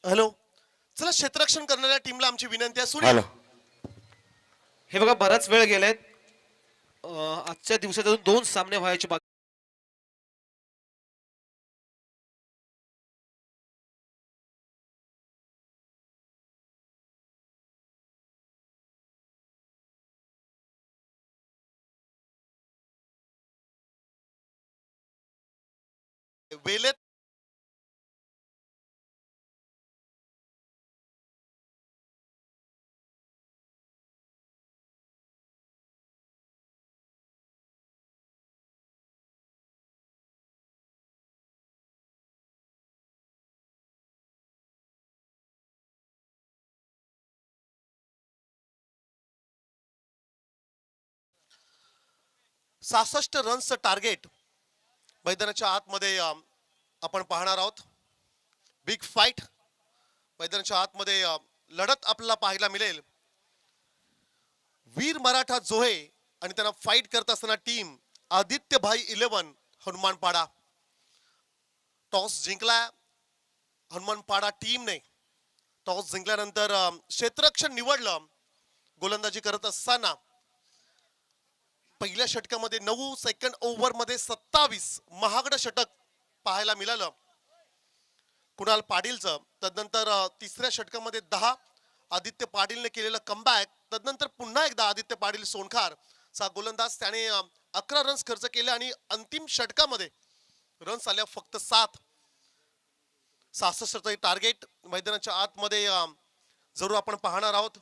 हॅलो, चला क्षेत्ररक्षण करणाऱ्या टीमला आमची विनंती आहे. सुनील, हे बघा, बराच वेळ गेलाय. आजच्या दिवसात 2 सामने व्हायचे बाकी. वेलेत 66 रन्सचं टार्गेट मैदानाच्या आतमध्ये आपण पाहणार आहोत. बिग फाईट मैदानाच्या आतमध्ये लढत आपल्याला पाहायला मिळेल. वीर मराठा जोहे आणि त्यांना फाईट करत असताना टीम आदित्य भाई 11 हनुमानपाडा. टॉस जिंकला हनुमानपाडा टीमने. टॉस जिंकल्यानंतर क्षेत्ररक्षण निवडलं. गोलंदाजी करत असताना पहिल्या षटकामध्ये 9 सेकंड ओव्हर मध्ये 27 महागडं षटक पाहायला मिळालं कुणाल पाटीलचं. तदनंतर तिसऱ्या षटकामध्ये 10 आदित्य पाटीलने केलेलं कमबॅक. तदनंतर पुन्हा एकदा आदित्य पाटील सोनखार चा गोलंदाज त्याने 11 रन्स खर्च केले आणि अंतिम षटकामध्ये रन्स आल्या फक्त 7. 66 टार्गेट मैदानाच्या आतमध्ये जरूर आपण पाहणार आहोत.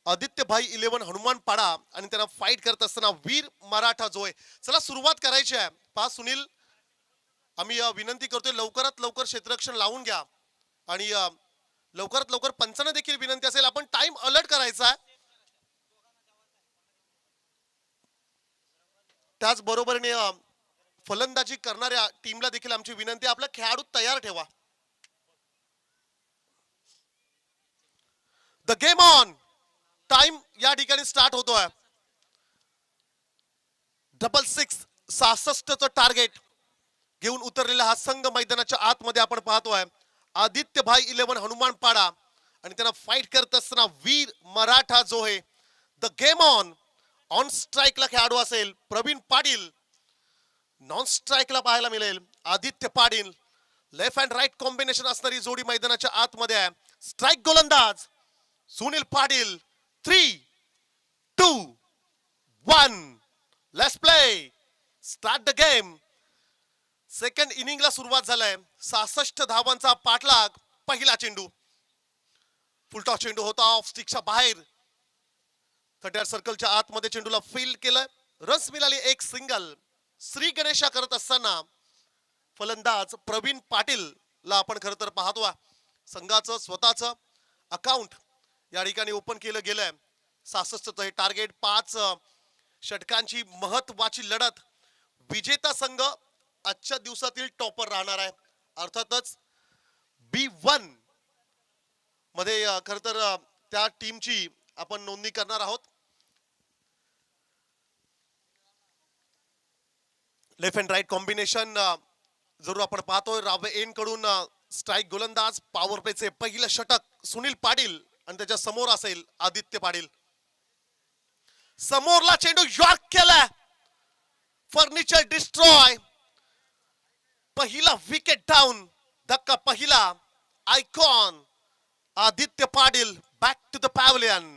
आदित्य भाई 11 हनुमानपाडा आणि त्यांना फाईट करत असताना वीर मराठा जोय. चला सुरुवात करायची आहे. पहा सुनील, आम्ही विनंती करतोय लवकरात लवकर क्षेत्ररक्षण लावून घ्या आणि लवकरात लवकर पंचांना देखील विनंती असेल आपण टाइम अलर्ट करायचा आहे. त्याचबरोबरीने फलंदाजी करणाऱ्या टीमला देखील आमची विनंती, आपला खेळाडू तयार ठेवा. The game on. टाइम या ठिकाणी स्टार्ट होतोय. 66 टार्गेट घेऊन उतरलेला हा संघ मैदानाच्या आतमध्ये आपण पाहतोय. आदित्य भाई 11 हनुमानपाडा आणि त्यांना फाईट करत असताना Veer Maratha Johe. The game on. On स्ट्राईकला खेळाडू असेल प्रवीण पाटील. नॉन स्ट्राईकला पाहायला मिळेल Aditya Patil. Left and right combination असणारी जोडी मैदानाच्या आतमध्ये आहे. स्ट्राईक गोलंदाज Sunil Patil. 3, 2, 1. Let's play. Start the game. Second इनिंगला सुरुवात झालाय. 66 धावांचा पाठलाग. पहिला चेंडू फुलटॉस चेंडू होता ऑफ स्टिकच्या बाहेर. 30 सर्कलच्या आतमध्ये चेंडूला फील्ड केलं. रन्स मिळाली एक सिंगल. श्री गणेशा करत असताना फलंदाज प्रवीण पाटील ला आपण खरं तर पाहतो. संघाचं स्वतःचं अकाउंट या ठिकाणी ओपन केलं गेलंय. 66 हे टार्गेट. 5 षटकांची महत्वाची लढत. विजेता संघ आजच्या दिवसातील टॉपर राहणार आहे. अर्थातच B1 मध्ये खर तर त्या टीमची आपण नोंदणी करणार आहोत. लेफ्ट अँड राईट कॉम्बिनेशन जरूर आपण पाहतोय. रावे एन कडून स्ट्राईक गोलंदाज. पॉवर प्लेचे पहिलं षटक सुनील पाटील आणि त्याच्या समोर असेल आदित्य पाटील. समोरला चेंडू यॉर्क केला. Furniture destroy. पहिला विकेट डाऊन. धक्का पहिला. Icon Aditya Patil back to the pavilion.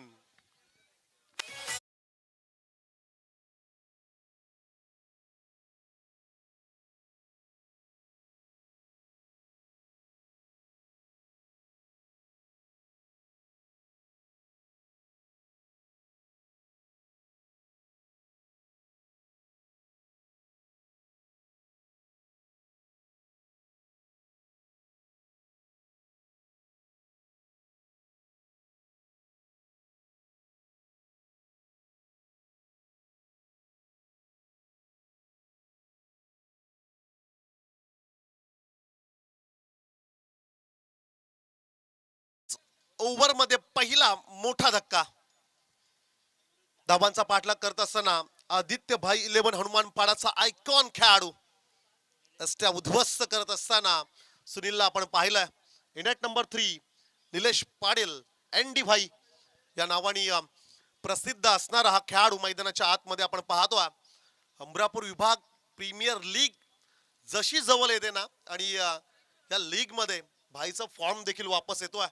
Over मध्ये पहिला मोठा धक्का. धावांचा पाठलाग करत असताना आदित्य भाई 11 हनुमानपाडाचा आयकॉन खेळाडू रस्त्या उद्ध्वस्त करत असताना सुनीलला आपण पाहिलं. इंडेट नंबर 3 निलेश पाटील एनडी भाई या नावाने प्रसिद्ध असणारा हा खेळाडू मैदानाच्या आतमध्ये आपण पाहतो. अमरापूर विभाग प्रीमियर लीग जशी जवळ येते ना आणि या लीग मध्ये भाईचा फॉर्म देखील वापस येतोय.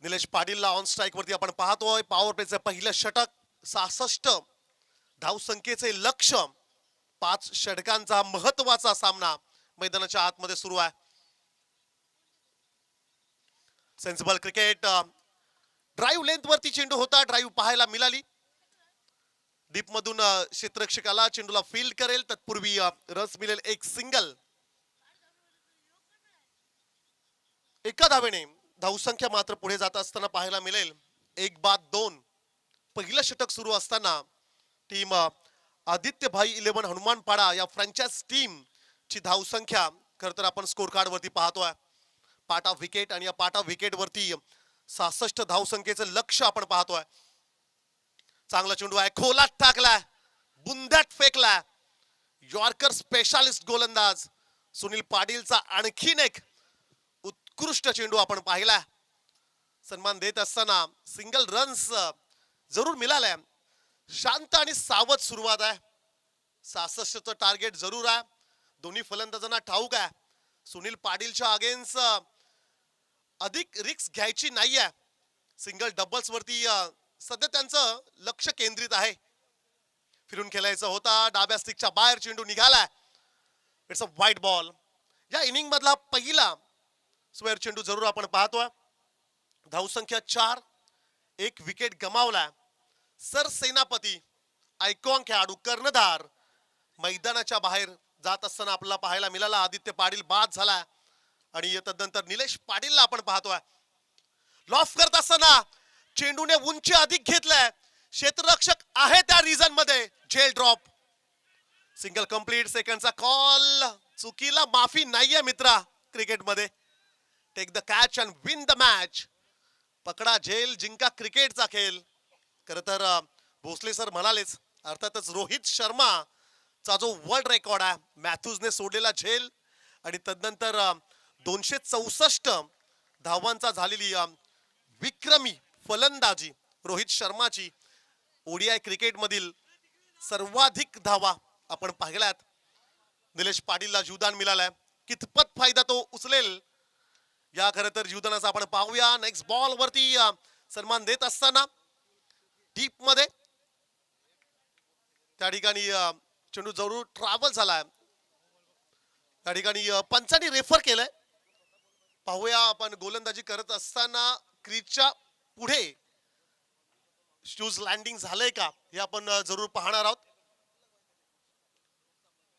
निलेश पाटीलला ऑन स्ट्राईक वरती आपण पाहतोय. पॉवर प्लेचं पहिलं षटक. 66 धावसंख्येचे लक्ष. 5 षटकांचा महत्वाचा सामना मैदानाच्या आतमध्ये सुरू आहे. Sensible cricket. ड्राईव्ह लेंथ वरती चेंडू होता. ड्राईव्ह पाहायला मिळाली. डीप मधून क्षेत्ररक्षकाला चेंडूला फील्ड करेल. तत्पूर्वी रन्स मिळेल एक सिंगल. एका धावेने धावसंख्या मात्र पुढे जात असताना पाहायला मिळेल. 1 बाद 2. पहिलं षटक सुरू असताना टीम आदित्य भाई 11 हनुमानपाडा या फ्रँचाइज टीम ची धावसंख्या खरं तर आपण स्कोर कार्ड वरती पाहतोय. पाटा विकेट आणि या पाटा विकेट वरती 66 धावसंख्येचं लक्ष आपण पाहतोय. चांगला चेंडू आहे, खोलात टाकलाय, बुंद्यात फेकलाय. यॉर्कर स्पेशालिस्ट गोलंदाज सुनील पाटीलचा आणखीन एक उत्कृष्ट चेंडू आपण पाहिला. सन्मान देत असताना सिंगल रन्स जरूर मिळाल्या. शांत आणि सावध सुरुवात आहे. 66चं टार्गेट जरूर आहे. दोन्ही फलंदाजांना ठाऊक आहे सुनील पाटीलच्या अगेन्स्ट अधिक रिस्क घ्यायची नाहीये. सिंगल डबल्स वरती सध्या त्यांचं लक्ष केंद्रित आहे. फिरून खेळायचं होता, डाव्या स्टिकच्या बाहेर चेंडू निघालाय. It's a white ball. या इनिंग मधला पहिला स्क्वेअर चेंडू जरूर आपण पाहतोय. धावसंख्या 4, एक विकेट गमावलाय. सर सेनापती आयकॉन खेळाडू कर्णधार मैदानाच्या बाहेर जात असताना आपल्याला पाहायला मिळाला. आदित्य पाटील बाद झाला आणि तदनंतर निलेश पाटीलला आपण पाहतोय. लॉफ करत असताना चेंडूने उंची अधिक घेतलाय. क्षेत्ररक्षक आहे त्या रिजन मध्ये. झेल ड्रॉप. Single complete. सेकंडचा कॉल. चुकीला माफी नाहीये मित्रा क्रिकेटमध्ये. Take the catch and win the match. पकडा झेल, जिंका क्रिकेटचा खेळ. खरं तर भोसले सर म्हणालेच, अर्थातच रोहित शर्मा चा जो वर्ल्ड रेकॉर्ड आहे, मॅथ्यूजने सोडलेला झेल आणि तदनंतर 264 धावांचा झालेली विक्रमी फलंदाजी रोहित शर्माची ओडीआय क्रिकेट मधील सर्वाधिक धावा आपण पाहिल्यात. निलेश पाटीलला जीवदान मिळालाय. कितपत फायदा तो उचलेल या खरं तर जीवदानाचा आपण पाहूया. नेक्स्ट बॉल वरती सन्मान देत असताना डीप मध्ये त्या ठिकाणी चेंडू जरूर ट्रॅव्हल झालाय. त्या ठिकाणी पंचांनी रेफर केलंय. पाहूया आपण गोलंदाजी करत असताना क्रीजच्या पुढे शूज लँडिंग झालंय का हे आपण जरूर पाहणार आहोत.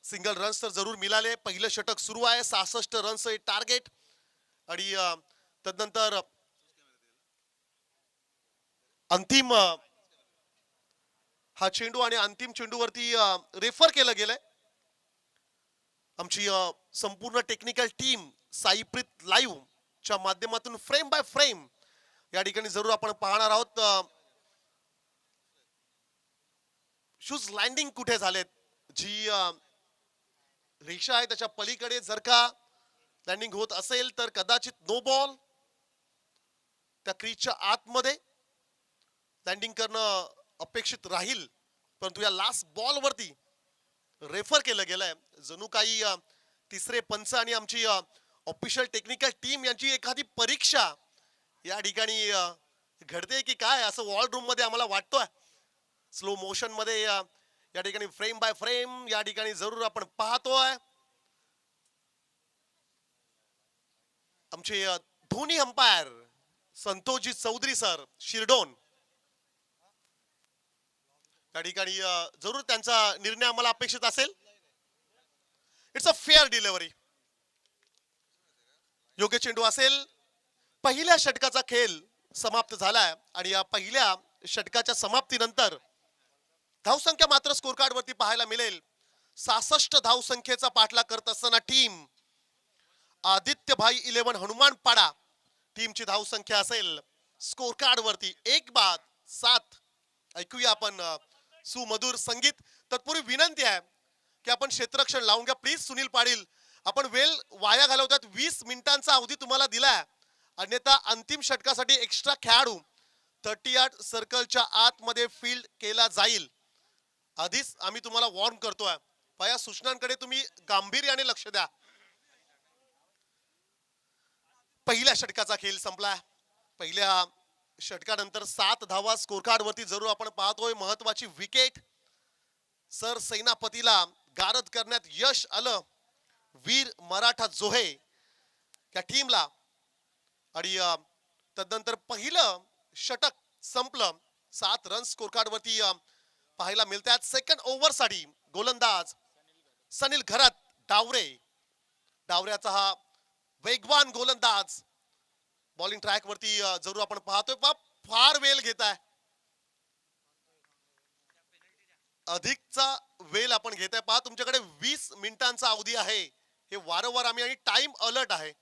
सिंगल रन्स तर जरूर मिळाले. पहिलं षटक सुरू आहे. 66 रन्स हे टार्गेट आणि तदनंतर अंतिम हा चेंडू आणि अंतिम चेंडूवरती रेफर केलं गेलंय. आमची संपूर्ण टेक्निकल टीम साईप्रीत लाईव्ह च्या माध्यमातून फ्रेम बाय फ्रेम या ठिकाणी जरूर आपण पाहणार आहोत. शूज लँडिंग कुठे झालेत, जी रेषा आहे त्याच्या पलीकडे जर का लँडिंग होत असेल तर कदाचित नो बॉल. त्या क्रीजच्या आतमध्ये लँडिंग करणं अपेक्षित राहील, परंतु या लास्ट बॉल वरती रेफर केलं गेलंय. जणू काही तिसरे पंच आणि आमची ऑफिशियल टेक्निकल टीम यांची एखादी परीक्षा या ठिकाणी घडते की काय असं वॉल रूम मध्ये आम्हाला वाटतोय. स्लो मोशन मध्ये या ठिकाणी फ्रेम बाय फ्रेम या ठिकाणी जरूर आपण पाहतोय. आमचे दोन्ही अंपायर संतोषजी चौधरी सर शिरडोन त्या ठिकाणी जरूर त्यांचा निर्णय आम्हाला अपेक्षित असेल. It's a fair delivery. योग्य चेंडू असेल. पहिल्या षटकाचा खेळ समाप्त झालाय आणि या पहिल्या षटकाच्या समाप्तीनंतर धावसंख्या मात्र स्कोर कार्ड वरती पाहायला मिळेल. 66 धावसंख्येचा पाठलाग करत असताना टीम आदित्य भाई 11 हनुमानपाडा टीमची धावसंख्या असेल स्कोर कार्ड वरती 1-7. ऐकूया आपण सुमधुर संगीत. तत्पूर्वी विनंती आहे की आपण क्षेत्ररक्षण लावून घ्या प्लीज. सुनील पाटील, आपण वेळ वाया घालवतात. 20 मिनिटांचा अवधी तुम्हाला दिलाय, अन्यथा अंतिम षटकासाठी एक्स्ट्रा खेळाडू 38 सर्कलच्या आतमध्ये फील्ड केला जाईल. आधीच आम्ही तुम्हाला वॉर्न करतोय. या सूचनांकडे तुम्ही गांभीर्याने लक्ष द्या. पहिल्या षटकाचा खेळ संपला. पहिल्या षटकानंतर 7 धावा स्कोर कार्ड वरती जरूर आपण पाहतोय. महत्वाची विकेट. सर सेनापतीला गारद करण्यात यश आलं वीर मराठा जोहे या टीमला आणि तदनंतर पहिलं षटक संपलं. 7 रन स्कोर कार्ड वरती पाहायला मिळतात. सेकंड ओव्हर साठी गोलंदाज सनील घरात डावरे. डावऱ्याचा हा वेगवान गोलंदाज बॉलिंग ट्रॅक वरती जरूर आपण पाहतोय. फार वेळ घेत आहे. अधिकचा वेळ आपण घेत आहे पहा, तुमच्याकडे 20 मिनिटांचा अवधी आहे. हे वारंवार आम्ही आणि टाइम अलर्ट आहे.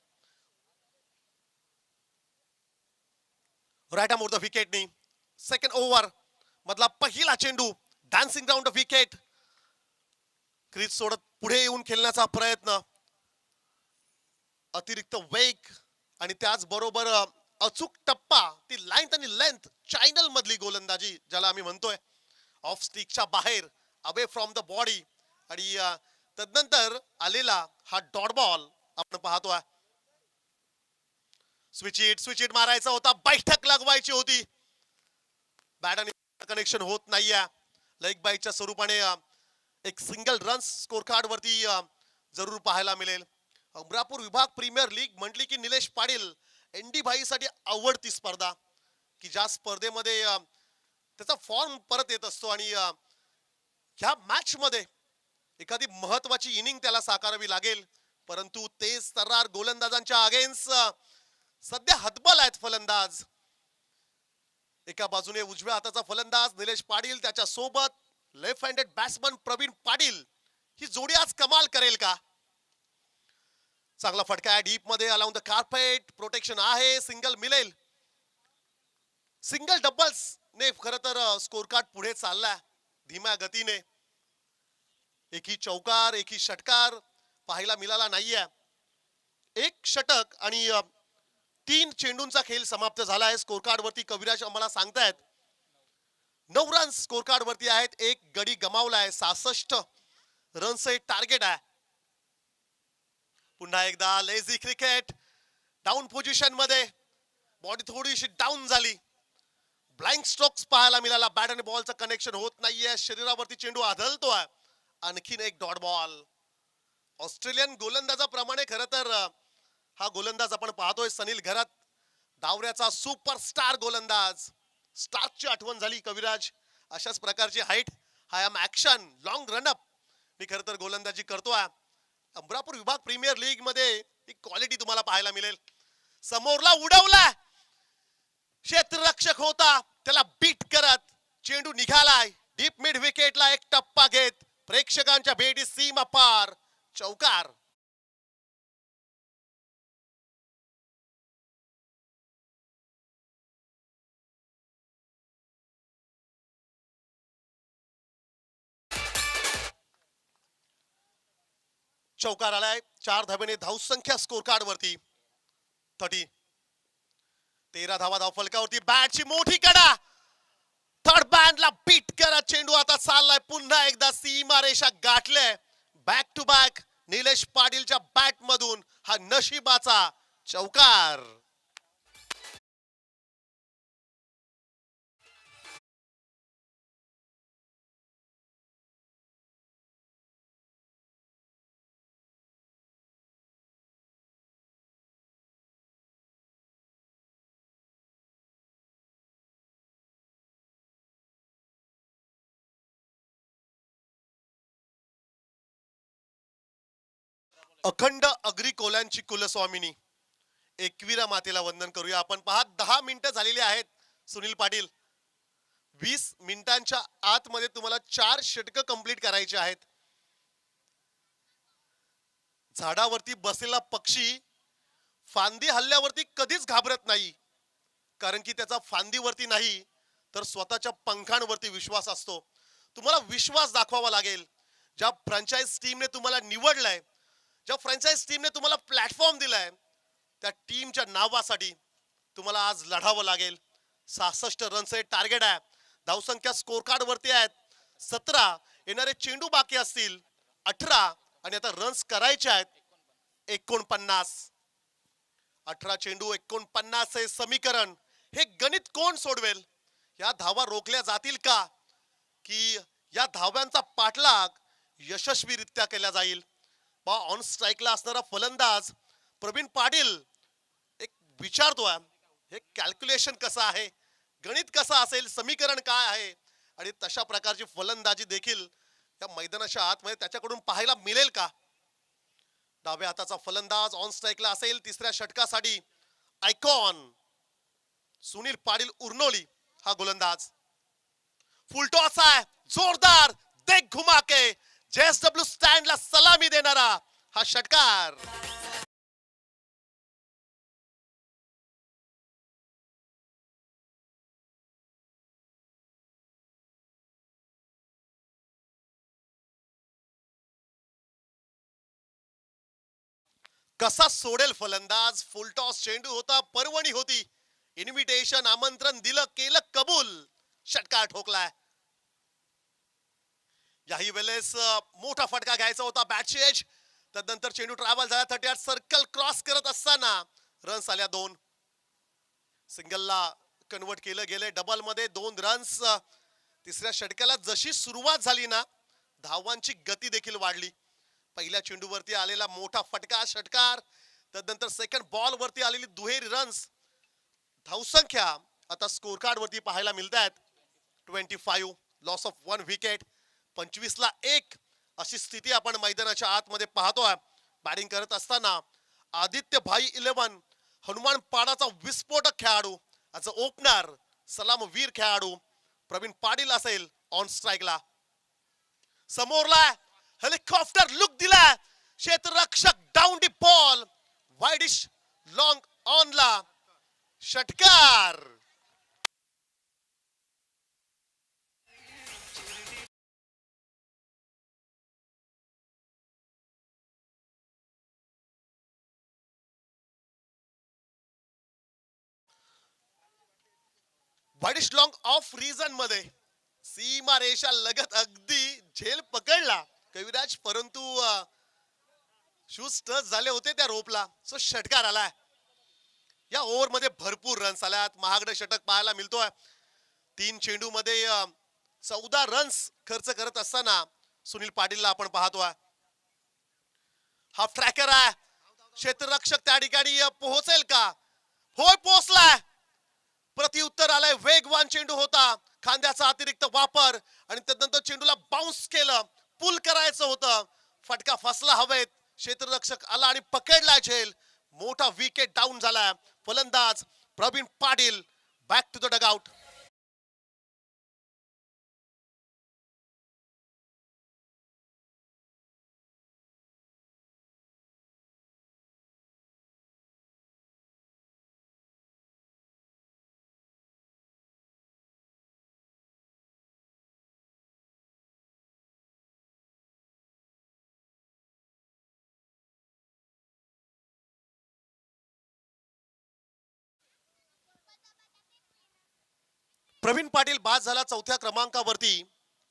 राईट आर्म द विकेटनी सेकंड ओव्हर मधला पहिला चेंडू dancing round the wicket. Crease सोडत पुढे येऊन खेळण्याचा प्रयत्न, अतिरिक्त वेग आणि त्याचबरोबर अचूक टप्पा, ती लाईन आणि लेंथ, चॅनल मधली गोलंदाजी ज्याला आम्ही म्हणतोय, ऑफ स्टिकच्या बाहेर, अवे फ्रॉम द बॉडी. आणि तदनंतर आलेला हा डॉट बॉल आपण पाहतोय. स्विच इट मारायचा होता, बैठक लगवायची होती, बॅट आणि कनेक्शन होत नाहीये. लेग बाईच्या स्वरूपाने एक सिंगल रन स्कोर कार्ड वरती जरूर पाहायला मिळेल. अमरापूर विभाग प्रीमियर लीग म्हटली की निलेश पाटील एनडी भाई साठी आवडती स्पर्धा, की ज्या स्पर्धेमध्ये त्याचा फॉर्म परत येत असतो आणि ह्या मॅच मध्ये एखादी महत्वाची इनिंग त्याला साकारावी लागेल. परंतु तेज तर्रार गोलंदाजांच्या अगेन्स्ट सध्या हतबल आहेत फलंदाज. एका बाजूने उजव्या हाताचा फलंदाज निलेश पाटील, त्याच्या सोबत left handed batsman Pravin Patil. ही जोडी आज कमाल करेल का? चांगला फटका आहे डीप मध्ये, अलाउंड द कार्पेट, प्रोटेक्शन आहे, सिंगल मिळेल. सिंगल डबल्स ने खर तर स्कोर कार्ड पुढे चाललाय धीम्या गतीने. एकही चौकार एकही षटकार पाहायला मिळाला नाहीये. एक षटक आणि 3 चेंडूंचा खेळ समाप्त झाला आहे. स्कोर कार्ड वरती कविराज आम्हाला सांगतायत 9 रन स्कोर कार्ड वरती आहेत. एक गडी गमावलाय, 66 रनचे टार्गेट आहे. पुन्हा एकदा लेझी क्रिकेट, डाऊन पोझिशन मध्ये, बॉडी थोडीशी डाऊन झाली, ब्लाइंड स्ट्रोक्स पाहायला मिळाला, बॅट आणि बॉलचं कनेक्शन होत नाहीये, शरीरावरती चेंडू आदळतोय. आणखीन एक डॉट बॉल. ऑस्ट्रेलियन गोलंदाजाप्रमाणे खरं तर हा गोलंदाज आपण पाहतोय सनील घरात, डावऱ्याचा सुपरस्टार गोलंदाज. स्टार्कची आठवण झाली कविराज. अशाच प्रकारची हाईट, हाय एम ऍक्शन, लॉंग रनअप मी खरं तर गोलंदाजी करतोय. अमरापूर विभाग प्रीमियर लीग मध्ये ही क्वालिटी तुम्हाला पाहायला मिळेल. समोरला उडवला, क्षेत्ररक्षक होता, त्याला बीट करत चेंडू निघालाय डीप मिड विकेटला. एक टप्पा घेत प्रेक्षकांच्या भेटी सीमा पार, चौकार. चौकार आलाय. 4 धावेने धावसंख्या स्कोर कार्ड वरती 30. 13 धावा धाव फलकावरती. बॅटची मोठी कडा, थर्ड बँडला बीट करत चेंडू आता चाललाय पुन्हा एकदा सीमा रेषा गाठले. बॅक टू बॅक निलेश पाटीलच्या बॅट मधून हा नशिबाचा चौकार. अखंड अग्री कोल्यांची कुलस्वामिनी एकविरा मातेला वंदन करूया आपण. पहा 10 मिनिटं झालेली आहेत सुनील पाटील. 20 मिनिटांच्या आतमध्ये तुम्हाला 4 षटकं कंप्लीट करायचे आहेत. झाडावरती बसलेला पक्षी फांदी हल्ल्यावरती कधीच घाबरत नाही, कारण की त्याचा फांदीवरती नाही तर स्वतःच्या पंखांवरती विश्वास असतो. तुम्हाला विश्वास दाखवावा लागेल. ज्या फ्रँचाइज टीमने तुम्हाला निवडलंय, ज्या फ्रँचाइज टीमने तुम्हाला प्लॅटफॉर्म दिलाय, त्या टीमच्या नावासाठी तुम्हाला आज लढावं लागेल. 66 रनचे टार्गेट आहे. धावसंख्या स्कोर कार्ड वरती आहेत 17. येणारे चेंडू बाकी असतील 18 आणि आता रन्स करायचे आहेत 49. 18 चेंडू 49 हे समीकरण, हे गणित कोण सोडवेल? या धावा रोखल्या जातील का, की या धाव्यांचा पाठलाग यशस्वीरित्या केला जाईल? ऑन स्ट्राईकला असणारा फलंदाज प्रवीण पाटील एक विचारतोय, हे कॅल्क्युलेशन कसं आहे, गणित कसं असेल, समीकरण काय आहे, आणि तशा प्रकारची फलंदाजी देखील या मैदानाच्या आतमध्ये त्याच्याकडून पाहायला मिळेल का? डाव्या हाताचा फलंदाज ऑन स्ट्राईकला असेल. तिसऱ्या षटकासाठी आयकॉन सुनील पाटील उर्नोली हा गोलंदाज. फुल टॉस आहे, जोरदार देख घुमा के JSW स्टँडला सलामी देणारा हा षटकार. कसा सोडेल फलंदाज. फुलटॉस चेंडू होता, पर्वणी होती. इन्व्हिटेशन, आमंत्रण दिलं, केलं कबूल. षटकार ठोकलाय. याही वेळेस मोठा फटका घ्यायचा होता बॅटची एज. त्यानंतर चेंडू ट्रॅव्हल झाला 38 सर्कल क्रॉस करत असताना रन्स आल्या 2. सिंगलला कन्वर्ट केलं गेले, डबल मध्ये 2 रन्स. तिसऱ्या षटकाला जशी सुरुवात झाली ना, धावांची गती देखील वाढली. पहिल्या चेंडूवरती आलेला मोठा फटका षटकार, त्यानंतर सेकंड बॉल वरती आलेली दुहेरी रन्स. धावसंख्या आता स्कोर कार्ड वरती पाहायला मिळत आहेत 25, लॉस ऑफ 1 विकेट. 25 ला 1 अशी स्थिती आपण मैदानाच्या आतमध्ये पाहतोय. बॅटिंग करत असताना आदित्य भाई 11 हनुमानपाडाचा विस्फोटक खेळाडू, ॲज अ ओपनर सलामवीर खेळाडू प्रवीण पाटील असेल ऑन स्ट्राईकला. समोरला हेलिकॉप्टर लुक दिलाय, क्षेत्ररक्षक down the ball, wideish long ऑनला षटकार. वाईडिश लॉंग ऑफ रिझन मध्ये सीमा रेषा लगत अगदी झेल पकडला कविराज, परंतु शूज टच झाले होते त्या रोपला. सो षटकार आलाय. या ओव्हर मध्ये भरपूर रन्स आल्यात. महागडे षटक पाहायला मिळतोय. 3 चेंडू मध्ये 14 रन्स खर्च करत असताना सुनील पाटीलला आपण पाहतोय. हाफ ट्रॅकर आहे. क्षेत्ररक्षक त्या ठिकाणी पोहोचेल का? होय, पोहोचलाय. प्रतिउत्तर आलंय. वेगवान चेंडू होता, खांद्याचा अतिरिक्त वापर आणि त्यानंतर चेंडूला बाउन्स केलं. पुल करायचं होतं, फटका फसला हवेत. क्षेत्ररक्षक आला आणि पकडला झेल. मोठा विकेट डाऊन झालाय. फलंदाज Pravin Patil back to the dugout. Pravin Patil बाद झाला 4थ्या क्रमांकावरती.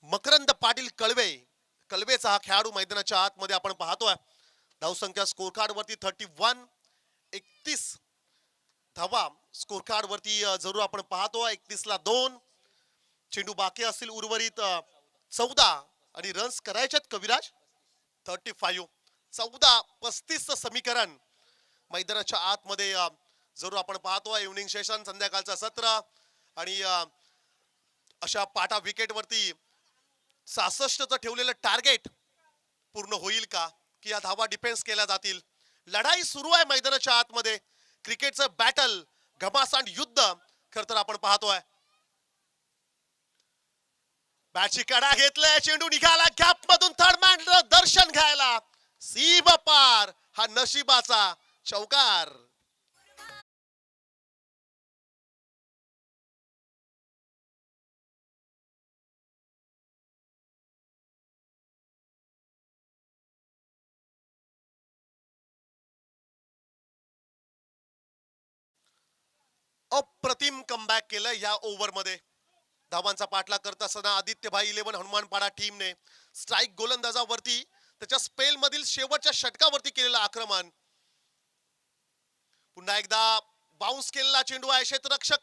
मकरंद पाटील कळवेचा हा खेळाडू मैदानाच्या आतमध्ये आपण पाहतोय. धावसंख्या स्कोर कार्ड वरती 31, 31 धावा स्कोर कार्ड वरती जरूर आपण पाहतोय. 31 ला 2 चेंडू बाकी असतील उर्वरित 14 आणि रन्स करायच्यात कविराज 35. 14-35 समीकरण मैदानाच्या आतमध्ये जरूर आपण पाहतोय. इव्हनिंग सेशन, संध्याकाळचं सत्र आणि अशा पाटा विकेट वरती 66चं ठेवलेलं टार्गेट पूर्ण होईल का, की या धावा डिफेन्स केल्या जातील. लढाई सुरू आहे मैदानाच्या आतमध्ये. क्रिकेटचं बॅटल, घमासांड युद्ध खर तर आपण पाहतोय. बॅटची कडा घेतलाय, चेंडू निघाला गॅप मधून. थर्ड मॅन दर्शन घ्यायला सीमा पार, हा नशिबाचा चौकार. अप्रतिम कमबॅक केलं या ओव्हर मध्ये. धावांचा पाठलाग करत असताना आदित्यभाई 11 हनुमानपाडा टीमने स्ट्राईक गोलंदाजावरती त्याच्या स्पेल मधील शेवटच्या षटकावरती केलेलं आक्रमण. पुन्हा एकदा बाउन्स केलेला चेंडू आहे. क्षेत्ररक्षक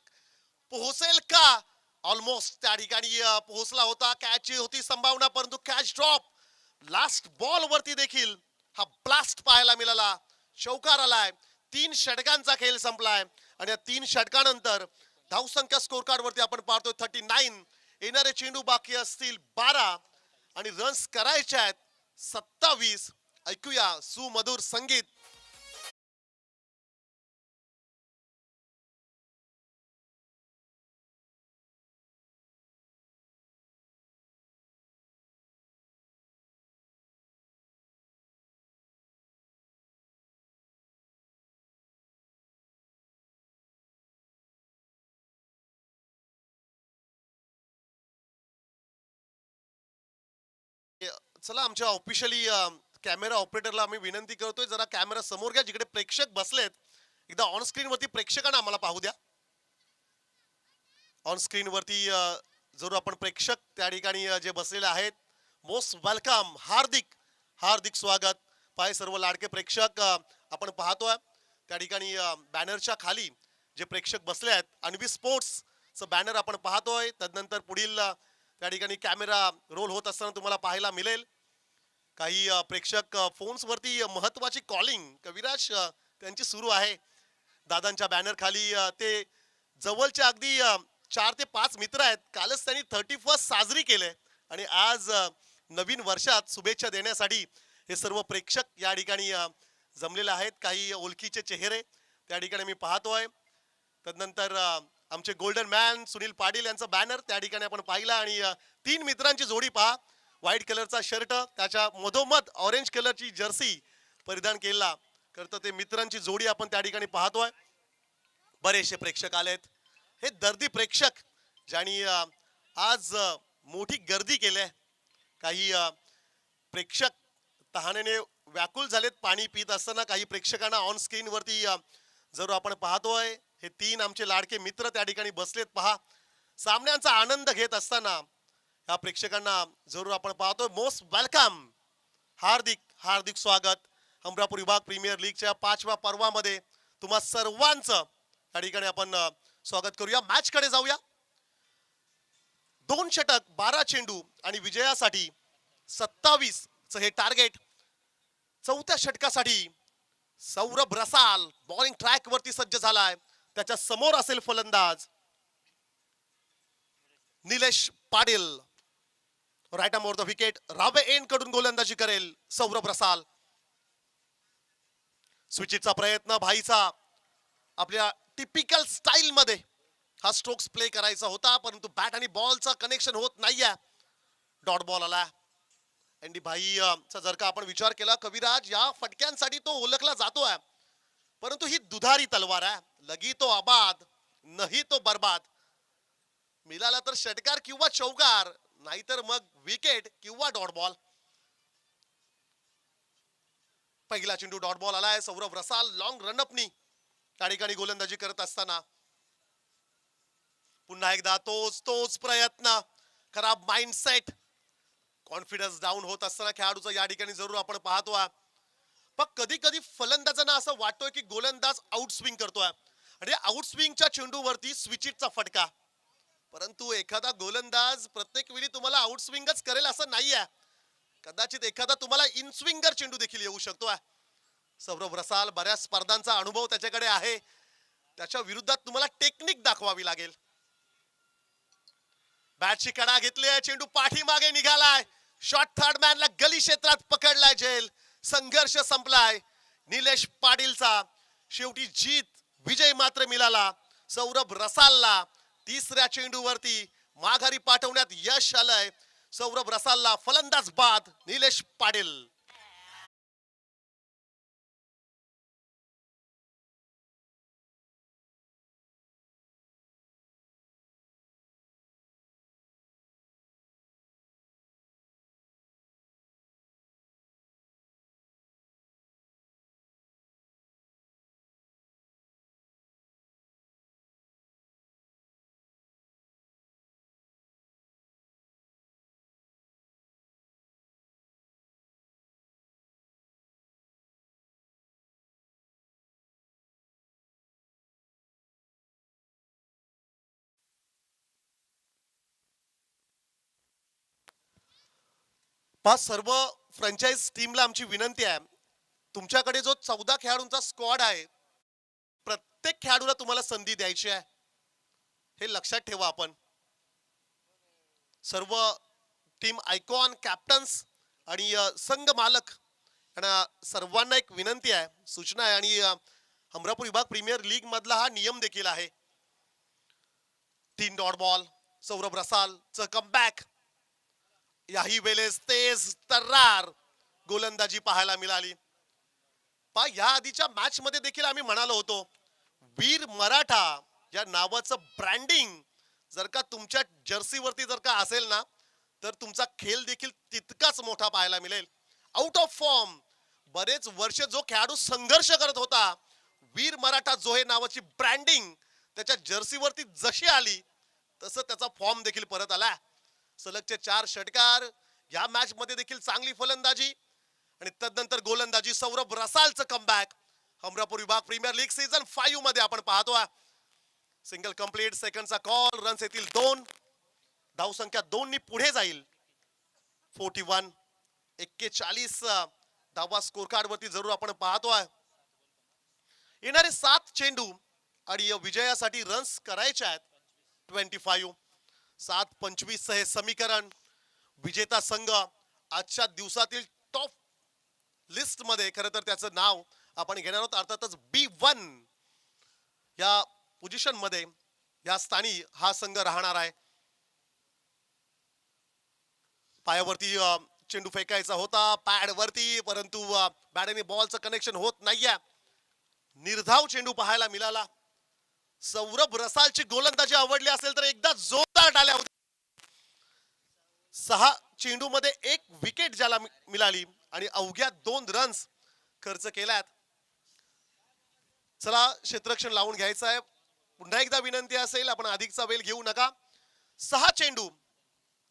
पोहोचेल का? ऑलमोस्ट त्या ठिकाणी पोहोचला होता. कॅच होती संभावना, परंतु कॅच ड्रॉप. लास्ट बॉल वरती देखील हा ब्लास्ट पाहायला मिळाला. चौकार आलाय. 3 षटकांचा खेळ संपलाय आणि या 3 षटकानंतर धावसंख्या स्कोर कार्ड वरती आपण पाहतोय 39. येणारे चेंडू बाकी असतील 12 आणि रन्स करायचे आहेत 27. ऐकूया सुमधुर संगीत. चला आमच्या ऑफिशियली कॅमेरा ऑपरेटरला आम्ही विनंती करतोय, जरा कॅमेरा समोर घ्या, जिकडे प्रेक्षक बसलेत एकदा ऑन स्क्रीन वरती प्रेक्षकांना आम्हाला पाहू द्या. ऑन स्क्रीन वरती जरूर आपण प्रेक्षक त्या ठिकाणी जे बसलेले आहेत, मोस्ट वेलकम, हार्दिक हार्दिक स्वागत. पाय सर्व लाडके प्रेक्षक आपण पाहतोय त्या ठिकाणी बॅनरच्या खाली जे प्रेक्षक बसले आहेत, अन्वी स्पोर्ट्सचं बॅनर आपण पाहतोय. तदनंतर पुढील त्या ठिकाणी कॅमेरा रोल होत असताना तुम्हाला पाहायला मिळेल काही प्रेक्षक फोन्स वरती महत्वाची कॉलिंग कविराज त्यांची सुरू आहे. दादांच्या बॅनर खाली ते जवळचे अगदी 4 ते 5 मित्र आहेत. कालच त्यांनी 31st साजरी केले आणि आज नवीन वर्षात शुभेच्छा देण्यासाठी हे सर्व प्रेक्षक या ठिकाणी जमलेले आहेत. काही ओळखीचे चेहरे त्या ठिकाणी मी पाहतोय. तदनंतर आमचे गोल्डन मॅन सुनील पाटील यांचा बॅनर त्या ठिकाणी आपण पाहिला आणि 3 मित्रांची जोडी पहा. व्हाईट कलरचा शर्ट, त्याच्या मधोमध ऑरेंज कलरची जर्सी परिधान केला करतं ते मित्रांची जोडी आपण त्या ठिकाणी पाहतोय. बरेचसे प्रेक्षक आलेत. हे दर्दी प्रेक्षक ज्यांनी आज मोठी गर्दी केली आहे. काही प्रेक्षक तहानेने व्याकुळ झालेत पाणी पित असताना. काही प्रेक्षकांना ऑन स्क्रीन वरती जरूर आपण पाहतोय हे 3 आमचे लाडके मित्र त्या ठिकाणी बसलेत. पहा, सामन्यांचा आनंद घेत असताना या प्रेक्षकांना जरूर आपण पाहतोय. मोस्ट वेलकम, हार्दिक हार्दिक स्वागत. अमरापूर विभाग प्रीमियर लीगच्या 5व्या पर्वामध्ये तुम्हा सर्वांचं या ठिकाणी आपण स्वागत करूया. मॅच कडे जाऊया. 2 षटक 12 चेंडू आणि विजयासाठी 27 चं हे टार्गेट. 4थ्या षटकासाठी सौरभ रसाल बॉलिंग ट्रॅक वरती सज्ज झालाय. त्याच्या समोर असेल फलंदाज Nilesh Patil. Right arm over the wicket. Rave end कडून गोलंदाजी करेल सौरभ रसाल. स्विचिटचा प्रयत्न भाईचा. आपल्या टिपिकल स्टाईल मध्ये हा स्ट्रोक्स प्ले करायचा होता, परंतु बॅट आणि बॉलचा कनेक्शन होत नाहीये. डॉट बॉल आला. अँडी भाईचा जर का आपण विचार केला कविराज, या फटक्यांसाठी तो ओळखला जातोय, परंतु ही दुधारी तलवार आहे. लगी तो आबाद नाही तो बर्बाद. मिळाला तर षटकार किंवा चौकार, नाहीतर मग विकेट किंवा डॉट बॉल. पहिला चेंडू डॉट बॉल आलाय. सौरभ रसाल लॉंग रनअपनी त्या ठिकाणी गोलंदाजी करत असताना पुन्हा एकदा तोच प्रयत्न. खराब माइंडसेट, कॉन्फिडन्स डाऊन होत असताना खेळाडूचा या ठिकाणी जरूर आपण पाहतोय. पण कधी कधी फलंदाजांना असं वाटतोय की गोलंदाज आउट स्विंग करतोय आणि आउट स्विंगच्या चेंडूवरती स्विचिटचा फटका. परंतु एखादा गोलंदाज प्रत्येक वेळी तुम्हाला आउट स्विंगच करेल असं नाहीये. कदाचित एखादा तुम्हाला इन स्विंगर चेंडू देखील येऊ शकतोय. सौरभ रसाल, बऱ्याच स्पर्धांचा अनुभव त्याच्याकडे आहे. त्याच्या विरुद्धात तुम्हाला टेक्निक दाखवावी लागेल. बॅटची कडा घेतली आहे. चेंडू पाठीमागे निघालाय. शॉट थर्ड मॅनला गली क्षेत्रात पकडलाय झेल. संघर्ष संपलाय. निलेश पाटीलचा शेवटी जीत, विजय मात्र मिळाला. सौरभ रसालला 3ऱ्या चेंडूवरती माघारी पाठवण्यात यश आलंय. सौरभ रसालला फलंदाज बाद निलेश पाटील. सर्व फ्रँचाइज टीमला आमची विनंती आहे, तुमच्याकडे जो 14 खेळाडूंचा स्क्वॉड आहे, प्रत्येक खेळाडूला तुम्हाला संधी द्यायची आहे. हे लक्षात ठेवा. आपण सर्व टीम आयकॉन, कॅप्टन्स आणि संघ मालक यांना सर्वांना एक विनंती आहे, सूचना आहे आणि अमरापूर विभाग प्रीमियर लीग मधला हा नियम देखील आहे. 3 डॉट बॉल. सौरभ रसालचं कमबॅक. याही वेळेस तेज तर्रार गोलंदाजी पाहायला मिळाली. या आधीच्या मॅच मध्ये देखील आम्ही म्हणालो होतो, वीर मराठा या नावाचं ब्रँडिंग जर का तुमच्या जर्सीवरती जर का असेल ना, तर तुमचा खेळ देखील तितकाच मोठा पाहायला मिळेल. आउट ऑफ फॉर्म बरेच वर्ष जो खेळाडू संघर्ष करत होता, वीर मराठा जोहे नावाची ब्रँडिंग त्याच्या जर्सीवरती जशी आली तसं त्याचा फॉर्म देखील परत आला. सलगचे 4 षटकार, या मॅच मध्ये देखील चांगली फलंदाजी आणि तदनंतर गोलंदाजी. सौरभ रसालचं कमबॅक हमरापूर विभाग प्रीमियर लीग सीझन 5 मध्ये आपण पाहतोय. सिंगल कंप्लीट, सेकंडचा कॉल, रन्स येतील 2, धावसंख्या 2 नी पुढे जाईल. 41 धावा स्कोर कार्ड वरती जरूर आपण पाहतोय. येणारे 7 चेंडू आणि या विजयासाठी रन्स करायचे आहेत 25. 7-25 हे समीकरण. विजेता संघ आजच्या दिवसातील टॉप लिस्ट मध्ये खरं तर त्याचं नाव आपण घेणार आहोत. अर्थातच B1 या पोझिशन मध्ये या स्थानी हा संघ राहणार आहे. पायावरती चेंडू फेकायचा होता पॅड वरती, परंतु बॅट आणि बॉलचं कनेक्शन होत नाहीये. निर्धाव चेंडू पाहायला मिळाला. सौरभ रसालची गोलंदाजी आवडली असेल तर एकदा जोरदार टाळ्या होत्या. 6 चेंडू मध्ये 1 विकेट ज्याला मिळाली आणि अवघ्या 2 रन्स खर्च केल्यात. चला क्षेत्ररक्षण लावून घ्यायचं आहे. पुन्हा एकदा विनंती असेल, आपण अधिकचा वेळ घेऊ नका. 6 चेंडू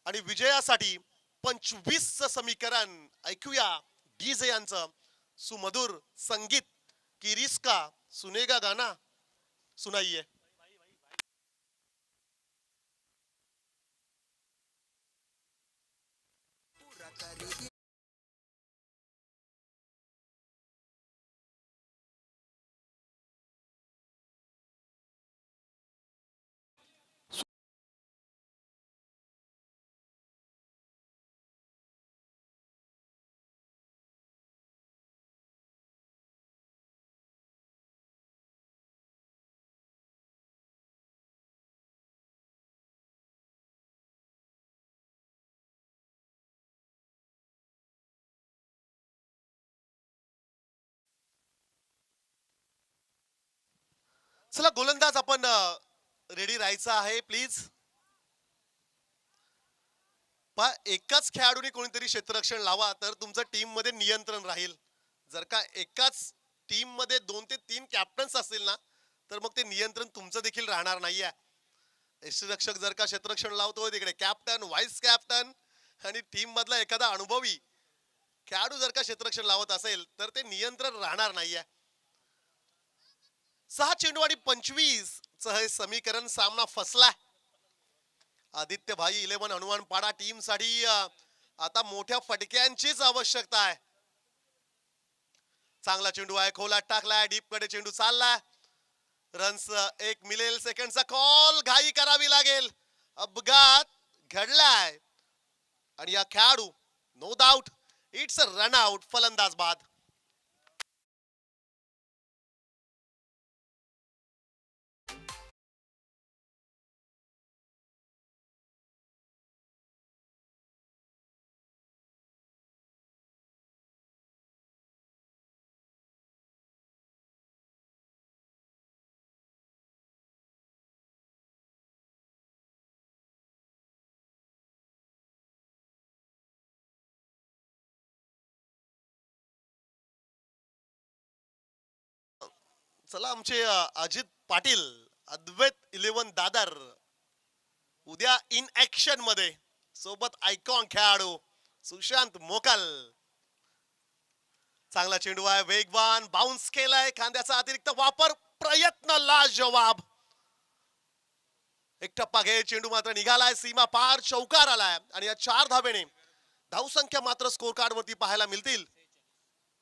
आणि विजयासाठी 25 समीकरण. ऐकूया डीजे यांचं सुमधुर संगीत. किरिस्का सुनेगा गाना सुनाइए. चला गोलंदाज आपण रेडी राहायचं आहे प्लीज. एकाच खेळाडूने कोणीतरी क्षेत्ररक्षण लावा तर तुमचं टीम मध्ये नियंत्रण राहील. जर का एकाच टीम मध्ये 2 ते 3 कॅप्टन्स असतील ना तर मग ते नियंत्रण तुमचं देखील राहणार नाहीये. यष्टीरक्षक जर का क्षेत्ररक्षण लावतोय तिकडे कॅप्टन, व्हाईस कॅप्टन आणि टीम मधला एखादा अनुभवी खेळाडू जर का क्षेत्ररक्षण लावत असेल तर ते नियंत्रण राहणार नाहीये. 6 चेंडू आणि 25 हे समीकरण. सामना फसला. आदित्य भाई 11 हनुमान पाडा टीम साठी आता मोठ्या फटक्यांचीच आवश्यकता आहे. चांगला चेंडू आहे, खोलात टाकलाय, डीप कडे चेंडू चाललाय. रन्स 1 मिळेल. सेकंडचा कॉल, घाई करावी लागेल. अपघात घडलाय आणि या खेळाडू no doubt it's a run out. फलंदाज बाद. चला आमचे अजित पाटील अद्वैत 11 दादर उद्या इन ऍक्शन मध्ये सोबत आयकॉन खेळाडू सुशांत मोकल. चांगला चेंडू आहे, वेगवान, बाउन्स केलाय, खांद्याचा अतिरिक्त वापर, प्रयत्न लाजवाब. एक टप्पा घे, चेंडू मात्र निघालाय, सीमा पार, चौकार आलाय आणि या 4 धावेने धावसंख्या मात्र स्कोर कार्ड वरती पाहायला मिळतील.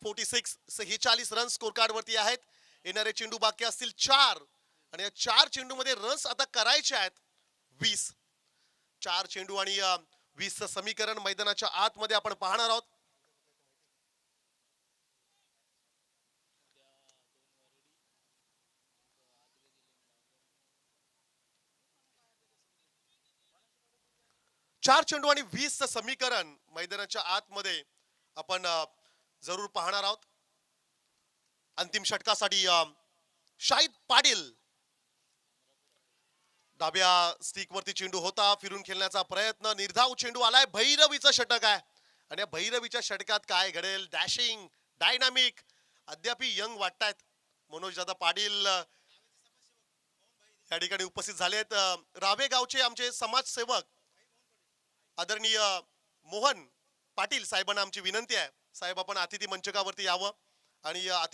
46 रन स्कोर कार्ड वरती आहेत. येणारे चेंडू बाकी असतील 4 आणि या 4 चेंडू मध्ये रन्स आता करायचे आहेत 20. 4 चेंडू आणि 20 समीकरण मैदानाच्या आतमध्ये आपण पाहणार आहोत. चार चेंडू आणि 20 समीकरण मैदानाच्या आतमध्ये आपण जरूर पाहणार आहोत. अंतिम षटकासाठी शाहिद पाटील डाव्या स्टिक वरती चेंडू होता, फिरून खेळण्याचा प्रयत्न, निर्धाव चेंडू आलाय, भैरवीचं षटक आहे आणि या भैरवीच्या षटकात काय घडेल? डॅशिंग, डायनामिक, अद्यापि यंग वाटतायत मनोज दादा पाटील या ठिकाणी उपस्थित झालेत. रावे गावचे आमचे समाजसेवक आदरणीय मोहन पाटील साहेबांना आमची विनंती आहे, साहेब आपण अतिथी मंचकावरती यावं आणि